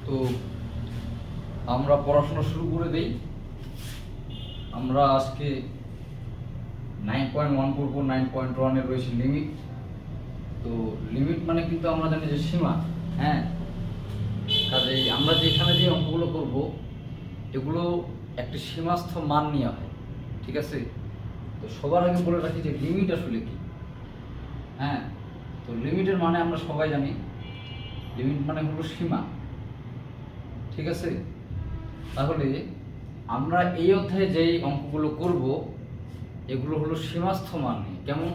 তো আমরা পড়াশোনা শুরু করে দেই। আমরা আজকে 9.1 করবো। 9.1 রয়েছে লিমিট। তো লিমিট মানে কিন্তু আমরা জানি যে সীমা। হ্যাঁ, কাজেই আমরা যেখানে যে অঙ্কগুলো করব এগুলো একটি সীমাস্থ মান নিয়ে হয়, ঠিক আছে? তো সবার আগে বলে রাখি যে লিমিট আসলে কি। হ্যাঁ, তো লিমিটের মানে আমরা সবাই জানি, লিমিট মানে হলো সীমা, ঠিক আছে? তাহলে আমরা এই অধ্যায়ে যেই অঙ্কগুলো করব এগুলো হলো সীমাস্থ মান নিয়ে। কেমন?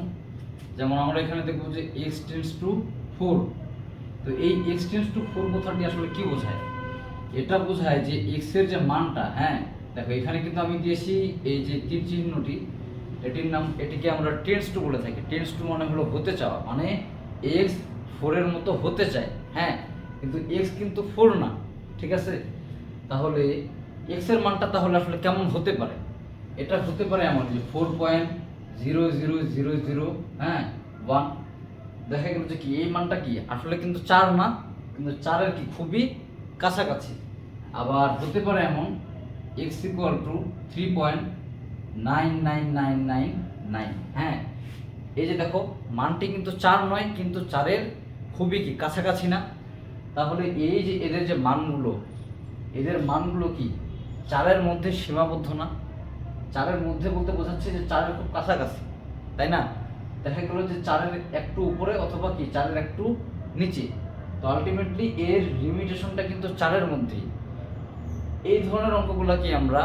যেমন আমরা এখানে দেখব যে x টেন্ডস টু 4। তো এই x টেন্ডস টু 4 কথাটি আসলে কি বোঝায়? এটা বোঝায় যে x এর যে মানটা, হ্যাঁ দেখো এখানে কিন্তু আমি দিয়েছি এই যে তীর চিহ্নটি, এটিকে আমরা টেন্ডস টু বলে থাকি। টেন্ডস টু মানে হলো হতে চাওয়া, মানে x 4 এর মতো হতে চায়। হ্যাঁ, কিন্তু x কিন্তু 4 না, ঠিক আছে? তাহলে x এর মানটা তাহলে আসলে কেমন হতে পারে? এটা হতে পারে এমন যে 4.0000, হ্যাঁ 1। দেখা গেল যে কি এই মানটা কি আসলে কিন্তু 4 না, কিন্তু 4 এর কি খুবই কাছাকাছি। আবার হতে পারে এমন x ইকুয়াল টু 3.99999। হ্যাঁ, এই যে দেখো মানটি কিন্তু 4 নয়, কিন্তু 4 এর খুবই কি কাছাকাছি না? তাহলে এই যে এদের যে মানগুলো, এদের মানগুলো কি 4 এর মধ্যে সীমাবদ্ধ না? 4 এর মধ্যে বলতে বোঝাচ্ছে যে 4 এর খুব কাছাকাছি, তাই না? দেখা গেল যে 4 এর একটু উপরে অথবা কি 4 এর একটু নিচে। তো আলটিমেটলি এর লিমিটেশনটা কিন্তু 4 এর মধ্যেই। এই ধরনের অঙ্কগুলো কি আমরা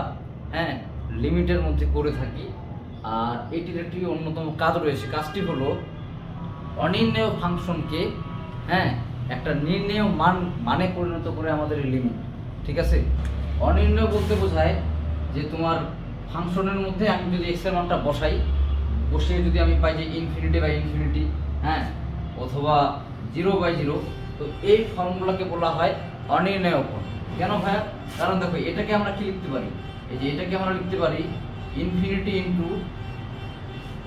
হ্যাঁ লিমিটের মধ্যে করে থাকি। আর এটির একটি অন্যতম কাজ রয়েছে। কাজটি হলো অনির্ণেয় ফাংশনকে হ্যাঁ একটা নির্ণেয় মানে পরিণত করে আমাদের লিমিট, ঠিক আছে? অনির্ণেয় বলতে বোঝায় যে তোমার ফাংশনের মধ্যে আমি যদি এক্স এর মানটা বসিয়ে যদি আমি পাই যে ইনফিনিটি, হ্যাঁ অথবা 0/0, তো এই ফর্মগুলোকে বলা হয় অনির্ণেয় ফর্ম। কেন ভাইয়া? কারণ দেখো এটাকে আমরা কি লিখতে পারি, এই যে এটাকে আমরা লিখতে পারি ইনফিনিটি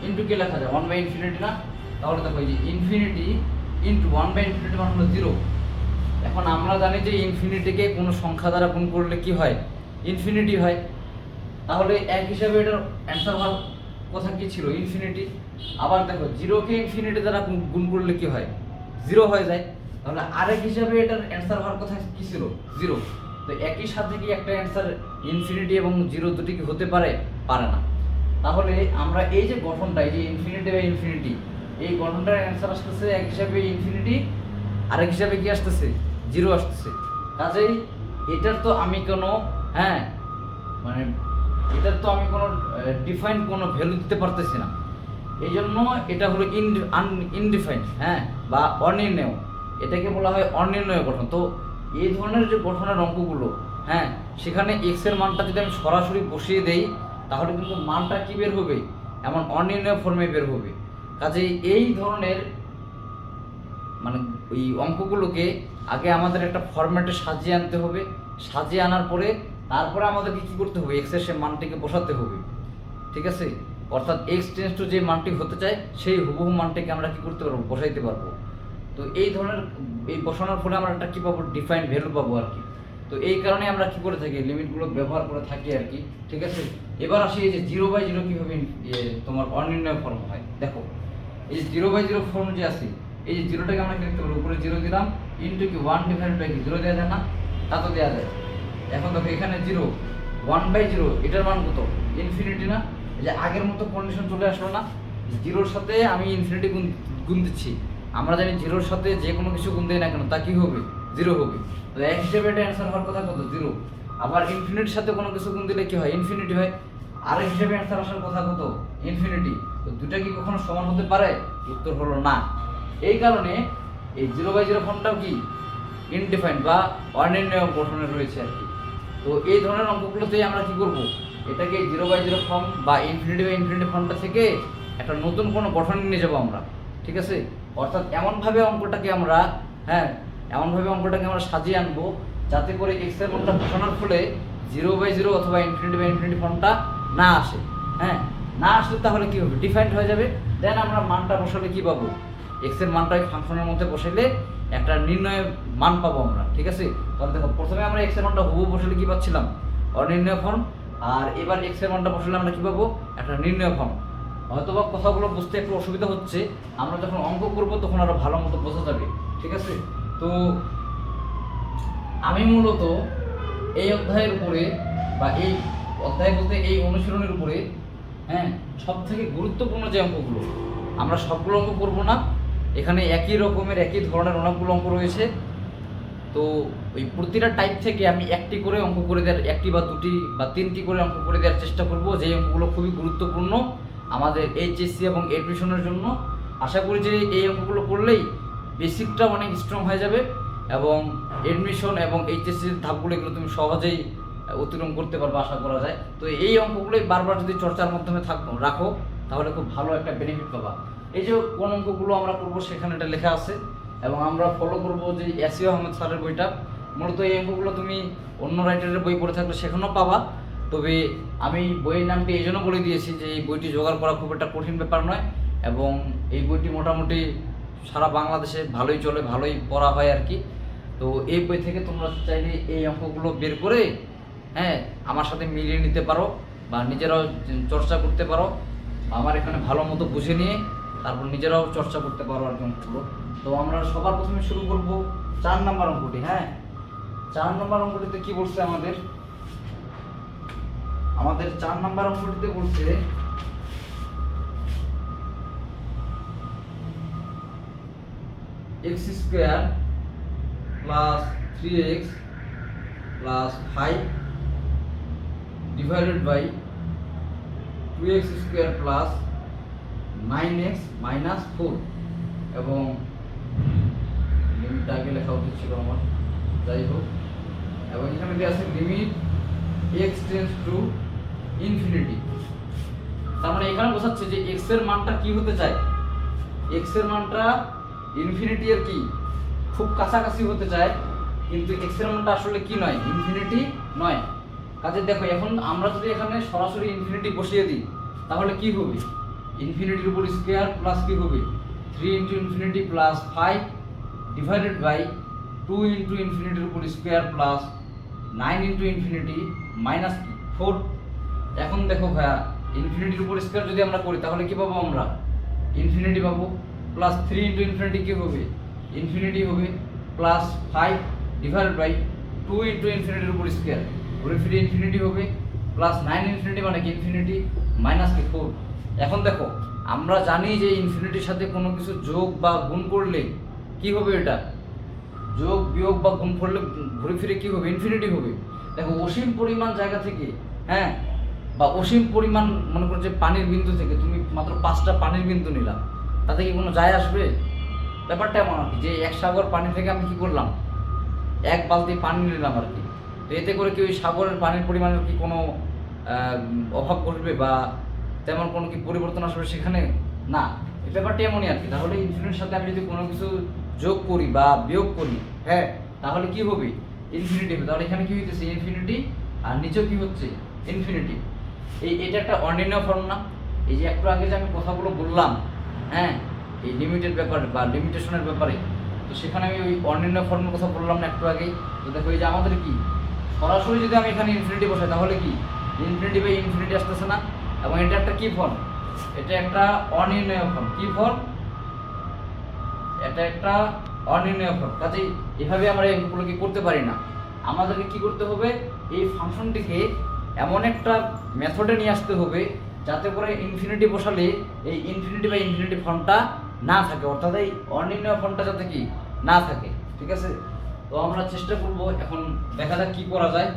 ইন্টু কে লেখা যায় 1/∞ না? তাহলে দেখো এই যে ইনফিনিটি ইন্টু 1/∞ মানে হলো 0। এখন আমরা জানি যে ইনফিনিটিকে কোনো সংখ্যা দ্বারা গুণ করলে কি হয়? ইনফিনিটি হয়। তাহলে এক হিসাবে এটার অ্যান্সার হওয়ার কথা কি ছিল? ইনফিনিটি। আবার দেখো 0কে ইনফিনিটি দ্বারা গুণ করলে কি হয়? 0 হয়ে যায়। তাহলে আরেক হিসাবে এটার অ্যান্সার হওয়ার কথা কি ছিল? 0। তো একই সাথে কি একটা অ্যান্সার ইনফিনিটি এবং 0 দুটি কি হতে পারে? পারে না। তাহলে আমরা এই যে গঠনটা, এই যে ইনফিনিটি বা ইনফিনিটি, এই গঠনটার অ্যান্সার আসতেছে এক হিসাবে ইনফিনিটি, আরেক হিসাবে কি আসতেছে? 0 আসতেছে। কাজেই এটার তো আমি কোনো হ্যাঁ মানে এটার তো আমি কোনো ডিফাইন্ড কোনো ভ্যালু দিতে পারতেছি না। এই জন্য এটা হলো ইনডিফাইন্ড, হ্যাঁ বা অনির্ণেয়। এটাকে বলা হয় অনির্ণেয় গঠন। তো এই ধরনের যে গঠনের অঙ্কগুলো, হ্যাঁ সেখানে এক্স এর মানটা যদি আমি সরাসরি বসিয়ে দেই তাহলে কিন্তু মানটা কি বের হবে? এমন অনির্ণেয় ফর্মে বের হবে। কাজেই এই ধরনের মানে ওই অঙ্কগুলোকে আগে আমাদের একটা ফরম্যাটে সাজিয়ে আনতে হবে। সাজিয়ে আনার পরে তারপরে আমাদেরকে কি করতে হবে? এক্স এর সে মানটিকে বসাতে হবে, ঠিক আছে? অর্থাৎ এক্স টেন্ডস টু যে মানটি হতে চায় সেই হুবহু মানটিকে আমরা কি করতে পারবো? বসাইতে পারবো। তো এই ধরনের এই বসানোর ফলে আমরা একটা কি পাবো? ডিফাইন্ড ভ্যালু পাবো আর কি। তো এই কারণে আমরা কি করে থাকি? লিমিটগুলো ব্যবহার করে থাকি আর কি, ঠিক আছে? এবার আসি এই যে 0/0 কীভাবে তোমার অনির্ণয় ফর্ম হয়। দেখো এই যে 0/0 ফর্ম যে আছে, এই যে 0টাকে আমরা কি লিখতে পারবো? উপরে 0 দিলাম ইন্টু কি 1/0 দেওয়া যায় না? তা তো দেওয়া যায়। এখন দেখো এখানে 0 1/0, এটার মান কত? ইনফিনিটি না? এই যে আগের মতো কন্ডিশন চলে আসলো না? 0-র সাথে আমি ইনফিনিটি গুণ দিচ্ছি। আমরা জানি 0-র সাথে যে কোনো কিছু গুণ দেয় না কেন তা কি হবে? 0 হবে। তো এক হিসেবে এটা অ্যান্সার হওয়ার কথা কত? 0। আবার ইনফিনিটির সাথে কোনো কিছু গুণ দিলে কি হয়? ইনফিনিটি হয়। আর হিসেবে অ্যান্সার আসার কথা কত? ইনফিনিটি। তো দুটা কি কখনো সমান হতে পারে? উত্তর হলো না। এই কারণে এই 0/0 ফর্মটাও কি ইনডিফাইন্ড বা অনির্ণেয় গঠনের রয়েছে আর কি। তো এই ধরনের অঙ্কগুলোতেই আমরা কি করব? এটাকে 0/0 ফর্ম বা ইনফিনিটি ফর্মটা থেকে একটা নতুন কোনো গঠন নিয়ে যাবো আমরা, ঠিক আছে? অর্থাৎ এমনভাবে অঙ্কটাকে আমরা সাজিয়ে আনবো যাতে করে এক্স এর মানটা বসানোর ফলে 0/0 অথবা ইনফিনিটি ফর্মটা না আসে। হ্যাঁ, না আসলে তাহলে কি হবে? ডিফাইন্ড হয়ে যাবে। দেন আমরা মানটা বসালে কি পাবো? এক্স এর মানটা ফাংশনের মধ্যে বসাইলে একটা নির্ণয় মান পাবো আমরা, ঠিক আছে। তাহলে দেখো প্রথমে আমরা এক্স এর মানটা হুবহু বসালে কি পাচ্ছিলাম, অনির্ণয় ফর্ম, আর এবার এক্স এর মানটা বসালে আমরা কি পাবো, একটা নির্ণয় ফর্ম। হয়তোবা কথাগুলো বুঝতে একটু অসুবিধা হচ্ছে, আমরা যখন অঙ্ক করব তখন আরো ভালো মতো বোঝা যাবে, ঠিক আছে। তো আমি মূলত এই অধ্যায়ের উপরে বা এই অধ্যায় বলতে এই অনুশীলনের উপরে, হ্যাঁ, সব থেকে গুরুত্বপূর্ণ যে অঙ্কগুলো, আমরা সবগুলো অঙ্ক করব না, এখানে একই রকমের একই ধরনের অনেকগুলো অঙ্ক রয়েছে। তো ওই প্রতিটা টাইপ থেকে আমি একটি করে অঙ্ক করে দেওয়ার, একটি বা দুটি বা তিনটি করে অঙ্ক করে দেওয়ার চেষ্টা করব, যে অঙ্কগুলো খুবই গুরুত্বপূর্ণ আমাদের এইচএসসি এবং এডমিশনের জন্য। আশা করি যে এই অঙ্কগুলো করলেই বেসিকটা অনেক স্ট্রং হয়ে যাবে এবং এডমিশন এবং এইচএসসির ধাপগুলো এগুলো তুমি সহজেই অতিক্রম করতে পারবে আশা করা যায়। তো এই অঙ্কগুলোই বারবার যদি চর্চার মাধ্যমে রাখো তাহলে খুব ভালো একটা বেনিফিট পাবা। এই যে কোন অঙ্কগুলো আমরা করবো সেখানে এটা লেখা আছে এবং আমরা ফলো করবো যে এসিও আহমেদ স্যারের বইটা। মূলত এই অঙ্কগুলো তুমি অন্য রাইটারের বই পড়ে থাকলে সেখানেও পাবা, তবে আমি বইয়ের নামটি এই জন্য বলে দিয়েছি যে এই বইটি জোগাড় করা খুব একটা কঠিন ব্যাপার নয় এবং এই বইটি মোটামুটি সারা বাংলাদেশে ভালোই চলে, ভালোই পড়া হয় আর কি। তো এই বই থেকে তোমরা চাইলে এই অঙ্কগুলো বের করে, হ্যাঁ, আমার সাথে মিলিয়ে নিতে পারো বা নিজেরাও চর্চা করতে পারো, আমার এখানে ভালো মতো বুঝে নিয়ে তারপর নিজেরাও চর্চা করতে পারো আর কি অঙ্কগুলো। তো আমরা সবার প্রথমে শুরু করব 4 নম্বর অঙ্কটি। হ্যাঁ, 4 নম্বর অঙ্কটিতে কি বলছে আমাদের 4 নম্বর অঙ্কটিতে বলছে x square plus 3x plus 5 divided by 2x square plus 9x minus 4 এবং লিমিটটা আগে লেখা উচিত ছিল আমার, যাই হোক। এবং এখানে দেওয়া আছে limit x tends to infinity. তার মানে এখানে বোঝাচ্ছে যে x এর মানটা কি হতে চায়, x এর মানটা ইনফিনিটি এর কি খুব কাছাকাছি হতে চায়, কিন্তু x এর মানটা আসলে কি নয়, ইনফিনিটি নয়। কাজে দেখো এখন আমরা যদি এখানে সরাসরি ইনফিনিটি বসিয়ে দিই তাহলে কি হবে, ইনফিনিটির উপর স্কয়ার প্লাস কি হবে 3 into infinity plus 5 divided by 2 into ইনফিনিটির উপর square plus 9 into infinity minus 4। এখন দেখো ভাইয়া, ইনফিনিটির উপর স্কয়ার যদি আমরা করি তাহলে কি পাবো, আমরা ইনফিনিটি পাবো, প্লাস 3 ইনটু ইনফিনিটি কি হবে, ইনফিনিটি হবে, প্লাস 5 ডিভাইডেড বাই 2 ইনটু ইনফিনিটির উপর স্কয়ার, ঘুরে ফিরে ইনফিনিটি হবে, প্লাস 9 ইনফিনিটি মানে কি ইনফিনিটি মাইনাস 4। এখন দেখো আমরা জানি যে ইনফিনিটির সাথে কোনো কিছু যোগ বা গুণ করলে কি হবে, এটা যোগ বিয়োগ বা গুণ করলে ঘুরে ফিরে কি হবে, ইনফিনিটি হবে। দেখো অসীম পরিমাণ জায়গা থেকে, হ্যাঁ, বা অসীম পরিমাণ মনে করো যে পানির বিন্দু থেকে তুমি মাত্র 5টা পানির বিন্দু নিলাম, তাতে কি কোনো যায় আসবে? ব্যাপারটা এমন আর কি যে 1 সাগর পানি থেকে আমি কি করলাম, 1 বালতি পানি নিলাম আর কি। তো এতে করে কি ওই সাগরের পানির পরিমাণের কি কোনো অভাব ঘটবে বা তেমন কোনো কি পরিবর্তন আসবে সেখানে? না, এই ব্যাপারটা এমনই আর কি। তাহলে ইনফিনিটির সাথে আমি যদি কোনো কিছু যোগ করি বা বিয়োগ করি, হ্যাঁ, তাহলে কি হবে, ইনফিনিটি হবে। তাহলে এখানে কি হইতেছে ইনফিনিটি আর নিচেও কি হচ্ছে ইনফিনিটি। এটা একটা অর্ডিনারি ফর্ম না? এই যে একটু আগে যে আমি কথাগুলো বললাম, হ্যাঁ, এই লিমিটের ব্যাপারে বা লিমিটেশনের ব্যাপারে, তো সেখানে আমি ওই অর্ডিনারি ফর্মের কথা বললাম না একটু আগেই। তো দেখো এই যে আমাদের কি সরাসরি যদি আমি এখানে ইনফিনিটি বসাই তাহলে কি ইনফিনিটি বাই ইনফিনিটি আসতেছে না, এবং এটা একটা কি ফর্ম, এটা একটা অনির্ণয় ফর্ম। কি ফর্ম? এটা একটা অনির্ণয় ফর্ম। কাজেই এভাবে আমরা এগুলো কি করতে পারি না, আমাদেরকে কি করতে হবে, এই ফাংশনটিকে এমন একটা মেথডে নিয়ে আসতে হবে যাতে করে ইনফিনিটি বসালে এই ইনফিনিটি বাই ইনফিনিটি ফর্মটা না থাকে, অর্থাৎ এই অনির্ণয় ফর্মটা যাতে কি না থাকে, ঠিক আছে। তো আমরা চেষ্টা করব, এখন দেখা যাক কি করা যায়।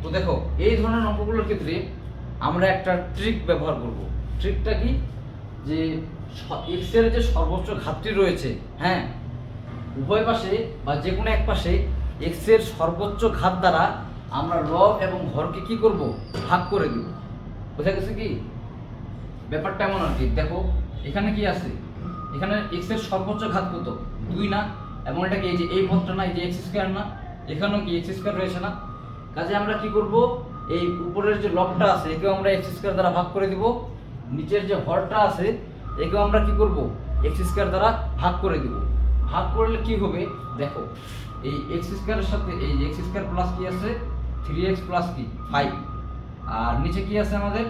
তো দেখো এই ধরনের অঙ্কগুলোর ক্ষেত্রে আমরা একটা ট্রিক ব্যবহার করব। ট্রিকটা কি, যে এক্স এর যে সর্বোচ্চ ঘাতটি রয়েছে, হ্যাঁ, উভয় পাশে বা যে কোনো এক পাশে এক্স এর সর্বোচ্চ ঘাত দ্বারা আমরা লব এবং হরকে কি করব, ভাগ করে দেব। বোঝা গেছে কি ব্যাপারটা এমন আর কি। দেখো এখানে কি আছে, এখানে এক্স এর সর্বোচ্চ ঘাত কত, 2 না, এবং এটা কি এই যে এই পদটা না, এই যে এক্স স্কয়ার না, এখানেও কি এক্স স্কয়ার রয়েছে না। কাজে আমরা কি করব, এই উপরের যে লবটা আছে একেও আমরা এক্স স্কয়ার দ্বারা ভাগ করে দিব, নিচের যে হরটা আছে একেও আমরা কি করব, এক্স স্কোয়ার দ্বারা ভাগ করে দেব। ভাগ করলে কি হবে দেখো, এই এক্স স্কোয়ারের সাথে এই এক্স স্কোয়ার প্লাস কি আছে 3x প্লাস কি 5, আর নিচে কি আছে আমাদের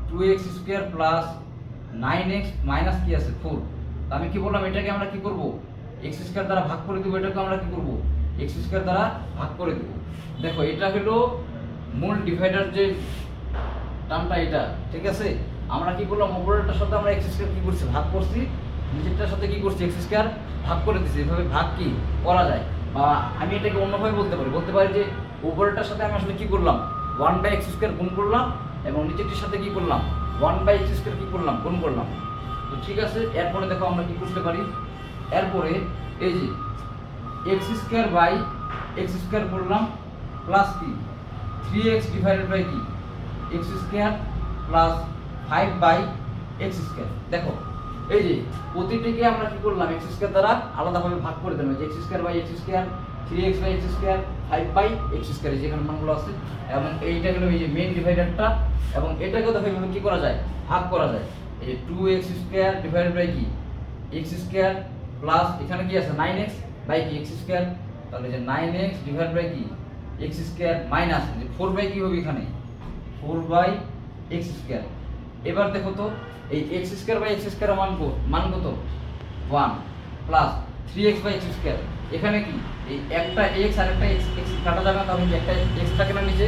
2x square plus 9x minus কি আছে 4। তো আমি কি বললাম, এটাকে আমরা কি করব, এক্স স্কোয়ার দ্বারা ভাগ করে দেবো, এটাকে আমরা কি করব, এক্স স্কোয়ার দ্বারা ভাগ করে দেবো। দেখো এটা হলো মূল ডিভাইডার যে টার্মটা এটা, ঠিক আছে। আমরা কি করলাম, উপরেরটার সাথে আমরা এক্স স্কোয়ার কি করছি ভাগ করছি, নিচেরটার সাথে কি করছি এক্স স্কোয়ার ভাগ করে দিচ্ছি। এভাবে ভাগ কি করা যায়, বা আমি এটাকে অন্যভাবে বলতে পারি যে উপরেরটার সাথে আমি আসলে কি করলাম 1/x স্কোয়ার গুণ করলাম, এবং নিচেরটির সাথে কি করলাম 1/x স্কোয়ার কি করলাম গুণ করলাম। তো ঠিক আছে, এরপরে দেখো আমরা কি করতে পারি, এরপরে এই যে x square by x square করলাম প্লাস কি 3x ডিভাইডেড বাই কি x square plus 5/x square. দেখো এই যে প্রতিটিকে আমরা কি করলাম এক্স স্কোয়ার দ্বারা আলাদাভাবে ভাগ করে দিলাম, যে x square by x square, 3x by x square, 5/x square, যেখানে মানগুলো আছে। এবং এইটা হলো এই যে মেইন ডিভাইডারটা, এবং এটাকেও দেখো এইভাবে কি করা যায় ভাগ করা যায়। এই যে 2x স্কোয়ার ডিভাইডেড বাই কি এক্স স্কোয়ার প্লাস এখানে কি আছে 9x বাই কি এক্স স্কোয়ার, তাহলে যে 9x ডিভাইড বাই কি এক্স স্কোয়ার মাইনাস 4 কি হবে এখানে 4/x স্কোয়ার। এবার দেখো তো এই x square by x square মান কত 1 plus 3x by x square, এখানে কি এই একটা x আর একটা x কাটা যাবে না, তাহলে কি একটা x থাকে না নিচে,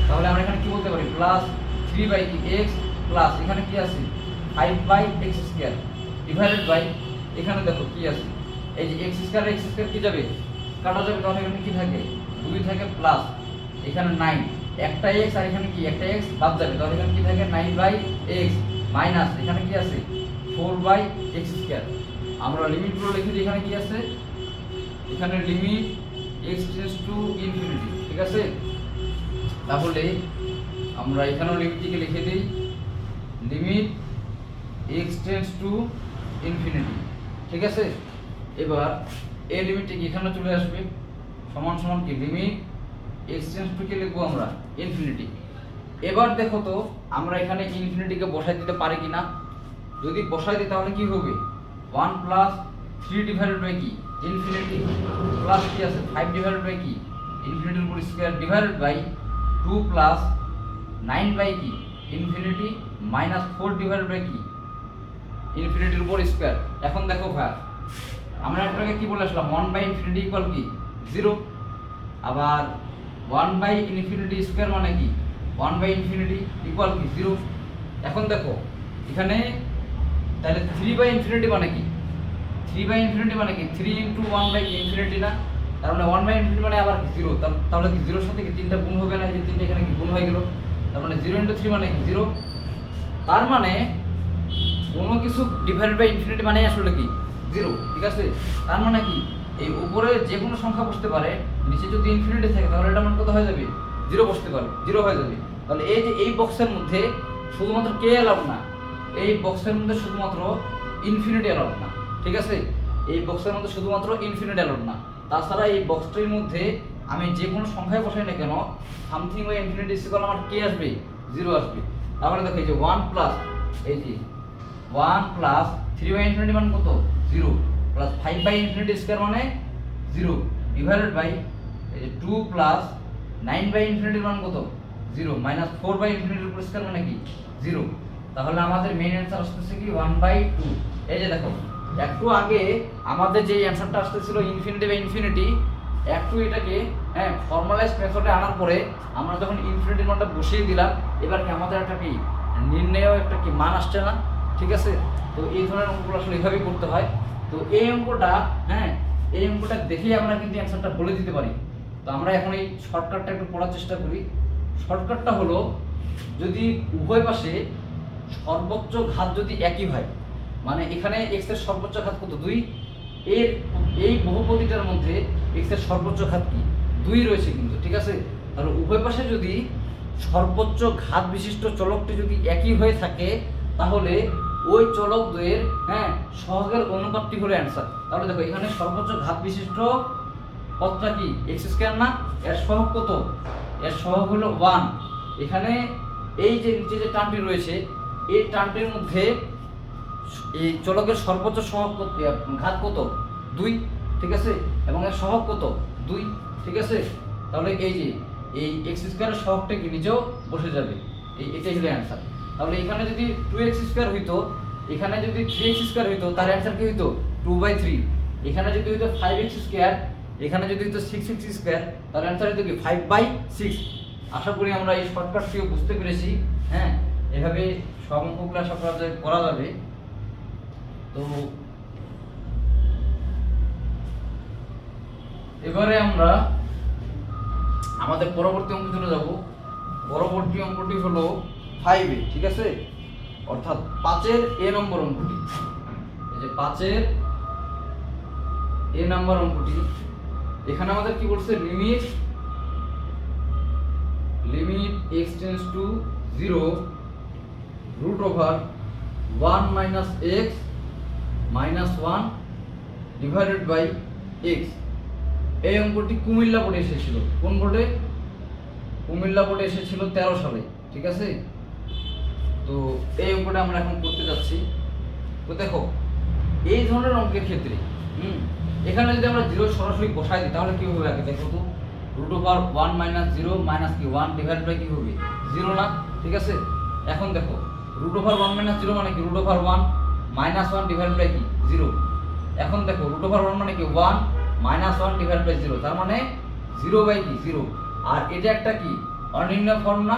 তাহলে আমরা এখানে কি বলতে পারি প্লাস 3/x প্লাস এখানে কি আছে 5/x স্কোয়ার ডিভাইডেড বাই এখানে দেখো কি আছে এই যে এক্স স্কোয়ার কি যাবে কাটা যাবে, তাহলে এখানে কি থাকে 2 থাকে প্লাস এখানে 9, একটা x আর এখানে কি একটা x বাদ যাবে, তাহলে এখানে কি থাকে 9/x মাইনাস এখানে কি আছে 4/x স্কোয়ার। আমরা লিমিটগুলো লিখে দিই, এখানে কি আছে এখানে limit x tends to infinity, ঠিক আছে। তাহলে আমরা এখানেও লিমিটটিকে লিখে দিই limit x tends to infinity, ঠিক আছে। এবার এই লিমিটটি এখানে চলে আসবে সমান সমান কি লিমিট x টেন্ডস টু কে লিখবো আমরা ইনফিনিটি। এবার দেখো তো আমরা এখানে ইনফিনিটিকে বসাই দিতে পারি কিনা, যদি বসাই দিই তাহলে কি হবে 1 প্লাস 3 ডিভাইডেড বাই কি ইনফিনিটি প্লাস কি আছে 5 ডিভাইডেড বাই কি ইনফিনিটির উপর square divided by 2 plus 9 by কি ইনফিনিটি মাইনাস 4 ডিভাইডেড বাই কি ইনফিনিটির উপর স্কয়ার। এখন দেখো ভাই আমরা এটাকে কি বলে আসলাম 1/ইনফিনিটি ইকুয়াল কি 0, আবার 1/ইনফিনিটি স্কয়ার মানে কি 1/ইনফিনিটি ইকুয়াল কি 0। এখন দেখো এখানে তাহলে 3/ইনফিনিটি মানে কি 3/ইনফিনিটি মানে কি 3 × 1/ইনফিনিটি না, তার মানে 1/ইনফিনিটি মানে আবার কি 0, তাহলে কি 0 এর সাথে কি 3টা গুণ হবে না, এই যে 3টা এখানে কি গুণ হয়ে গেল, তার মানে 0 × 3 মানে কি 0। তার মানে কোনো কিছু ডিভাইডেড বাই ইনফিনিটি মানে আসলে কি 0, ঠিক আছে। তার মানে কি এই উপরে যে কোনো সংখ্যা বসতে পারে, নিচে যদি ইনফিনিটি থাকে তাহলে এটা মান কত হয়ে যাবে 0 বসতে পারে, 0 হয়ে যাবে। তাহলে এই যে এই বক্সের মধ্যে শুধুমাত্র কে অ্যালাউড না, এই বক্সের মধ্যে শুধুমাত্র ইনফিনিটি অ্যালাউড না, ঠিক আছে। এই বক্সের মধ্যে শুধুমাত্র ইনফিনিটি অ্যালাউড না, তাছাড়া এই বক্সটির মধ্যে আমি যে কোনো সংখ্যায় বসাই না কেন সামথিং বাই ইনফিনিটি ইকুয়াল আমার কে আসবে 0 আসবে। তারপরে দেখো এই যে 1 প্লাস এই যে 1 প্লাস 3/ইনফিনিটি মান কত 0 প্লাস 5/ইনফিনিটি স্কয়ার মানে 0 ডিভাইডেড বাই এই যে 2 প্লাস 9/ইনফিনিটি মান কত 0 মাইনাস 4/ইনফিনিটির উপর স্কয়ার মানে কি 0। তাহলে আমাদের মেইন অ্যানসার আসতেছে কি 1/2। এই যে দেখো একটু আগে আমাদের যে অ্যানসারটা আসতেছিল ইনফিনিটি বাই ইনফিনিটি, একটু এটাকে ফর্মালাইজড মেথডে আনার পরে আমরা যখন ইনফিনিটির মানটা বসিয়ে দিলাম, এবার কি আমাদের একটা কি নির্ণয় একটা কি মান আসছে না, ঠিক আছে। তো এই ধরনের অঙ্কগুলো আসলে এইভাবেই করতে হয়। তো এই অঙ্কটা এই অঙ্কটা দেখেই আমরা কিন্তু অ্যানসারটা বলে দিতে পারি। তো আমরা এখন এই শর্টকাটটা একটু পড়ার চেষ্টা করি। শর্টকাটটা হলো যদি উভয় পাশে সর্বোচ্চ ঘাত যদি একই হয়, মানে এখানে x এর সর্বোচ্চ ঘাত কত 2, এর এই বহুপদীটার মধ্যে x এর সর্বোচ্চ ঘাত কি 2 রয়েছে কিন্তু, ঠিক আছে। তাহলে উভয় পাশে যদি সর্বোচ্চ ঘাত বিশিষ্ট চলকটি যদি একই হয়ে থাকে, তাহলে ওই চলক দ্বয়ের সহগের অনুপাতটি হলো অ্যানসার। তাহলে দেখো এখানে সর্বোচ্চ ঘাত বিশিষ্ট পদটা কি x² না, এর সহগ কত, এর সহগ হলো 1। এখানে এই যে নিচে যে টার্মটি রয়েছে এই টার্মটির মধ্যে এই চলকের সর্বোচ্চ সহগ ঘাত কত 2, ঠিক আছে, এবং এর সহগ কত 2, ঠিক আছে। তাহলে এই যে এই এক্স স্কোয়ারের সহগটা কি নিচেও বসে যাবে, এটাই হলো অ্যান্সার। তাহলে এখানে যদি 2x স্কোয়ার হইতো, এখানে যদি 3x স্কোয়ার হইতো, তার অ্যান্সার কি হইতো 2/3। এখানে যদি হইতো 5x স্কোয়ার, এখানে যদি হইতো 6x স্কোয়ার, তার অ্যান্সার হইতো কি 5/6। আশা করি আমরা এই শর্টকাটটিও বুঝতে পেরেছি। হ্যাঁ, এভাবে সব অঙ্কগুলো আশা করা যাবে। তো এবারে আমরা আমাদের পরবর্তী অঙ্কে চলে যাব। পরবর্তী অঙ্কটি হলো 5 এ, ঠিক আছে, অর্থাৎ 5-এর এ নম্বর অঙ্কটি। এই যে 5-এর এ নম্বর অঙ্কটি, এখানে আমাদের কি বলছে, limit x tends to 0 √1 - x - 1 divided by x। এই অঙ্কটি কুমিল্লা বোর্ডে এসেছিল। কোন বোর্ডে? কুমিল্লা বোর্ডে এসেছিল 13 সালে, ঠিক আছে। তো এই অঙ্কটা আমরা এখন করতে যাচ্ছি। তো দেখো, এই ধরনের অঙ্কের ক্ষেত্রে এখানে যদি আমরা 0 সরাসরি বসাই দিই তাহলে কি হবে? আগে দেখো তো, √1 - 0 মাইনাস কি 1 ডিভাইড বাই কি হবে 0 না, ঠিক আছে। এখন দেখো √1 - 0 মানে কি √1 -1 ডিভাইড বাই কি 0। এখন দেখো √1 মানে কি 1 -1 ডিভাইড বাই 0, তার মানে 0/0। আর এটা একটা কি অনির্ণয় ফর্ম না?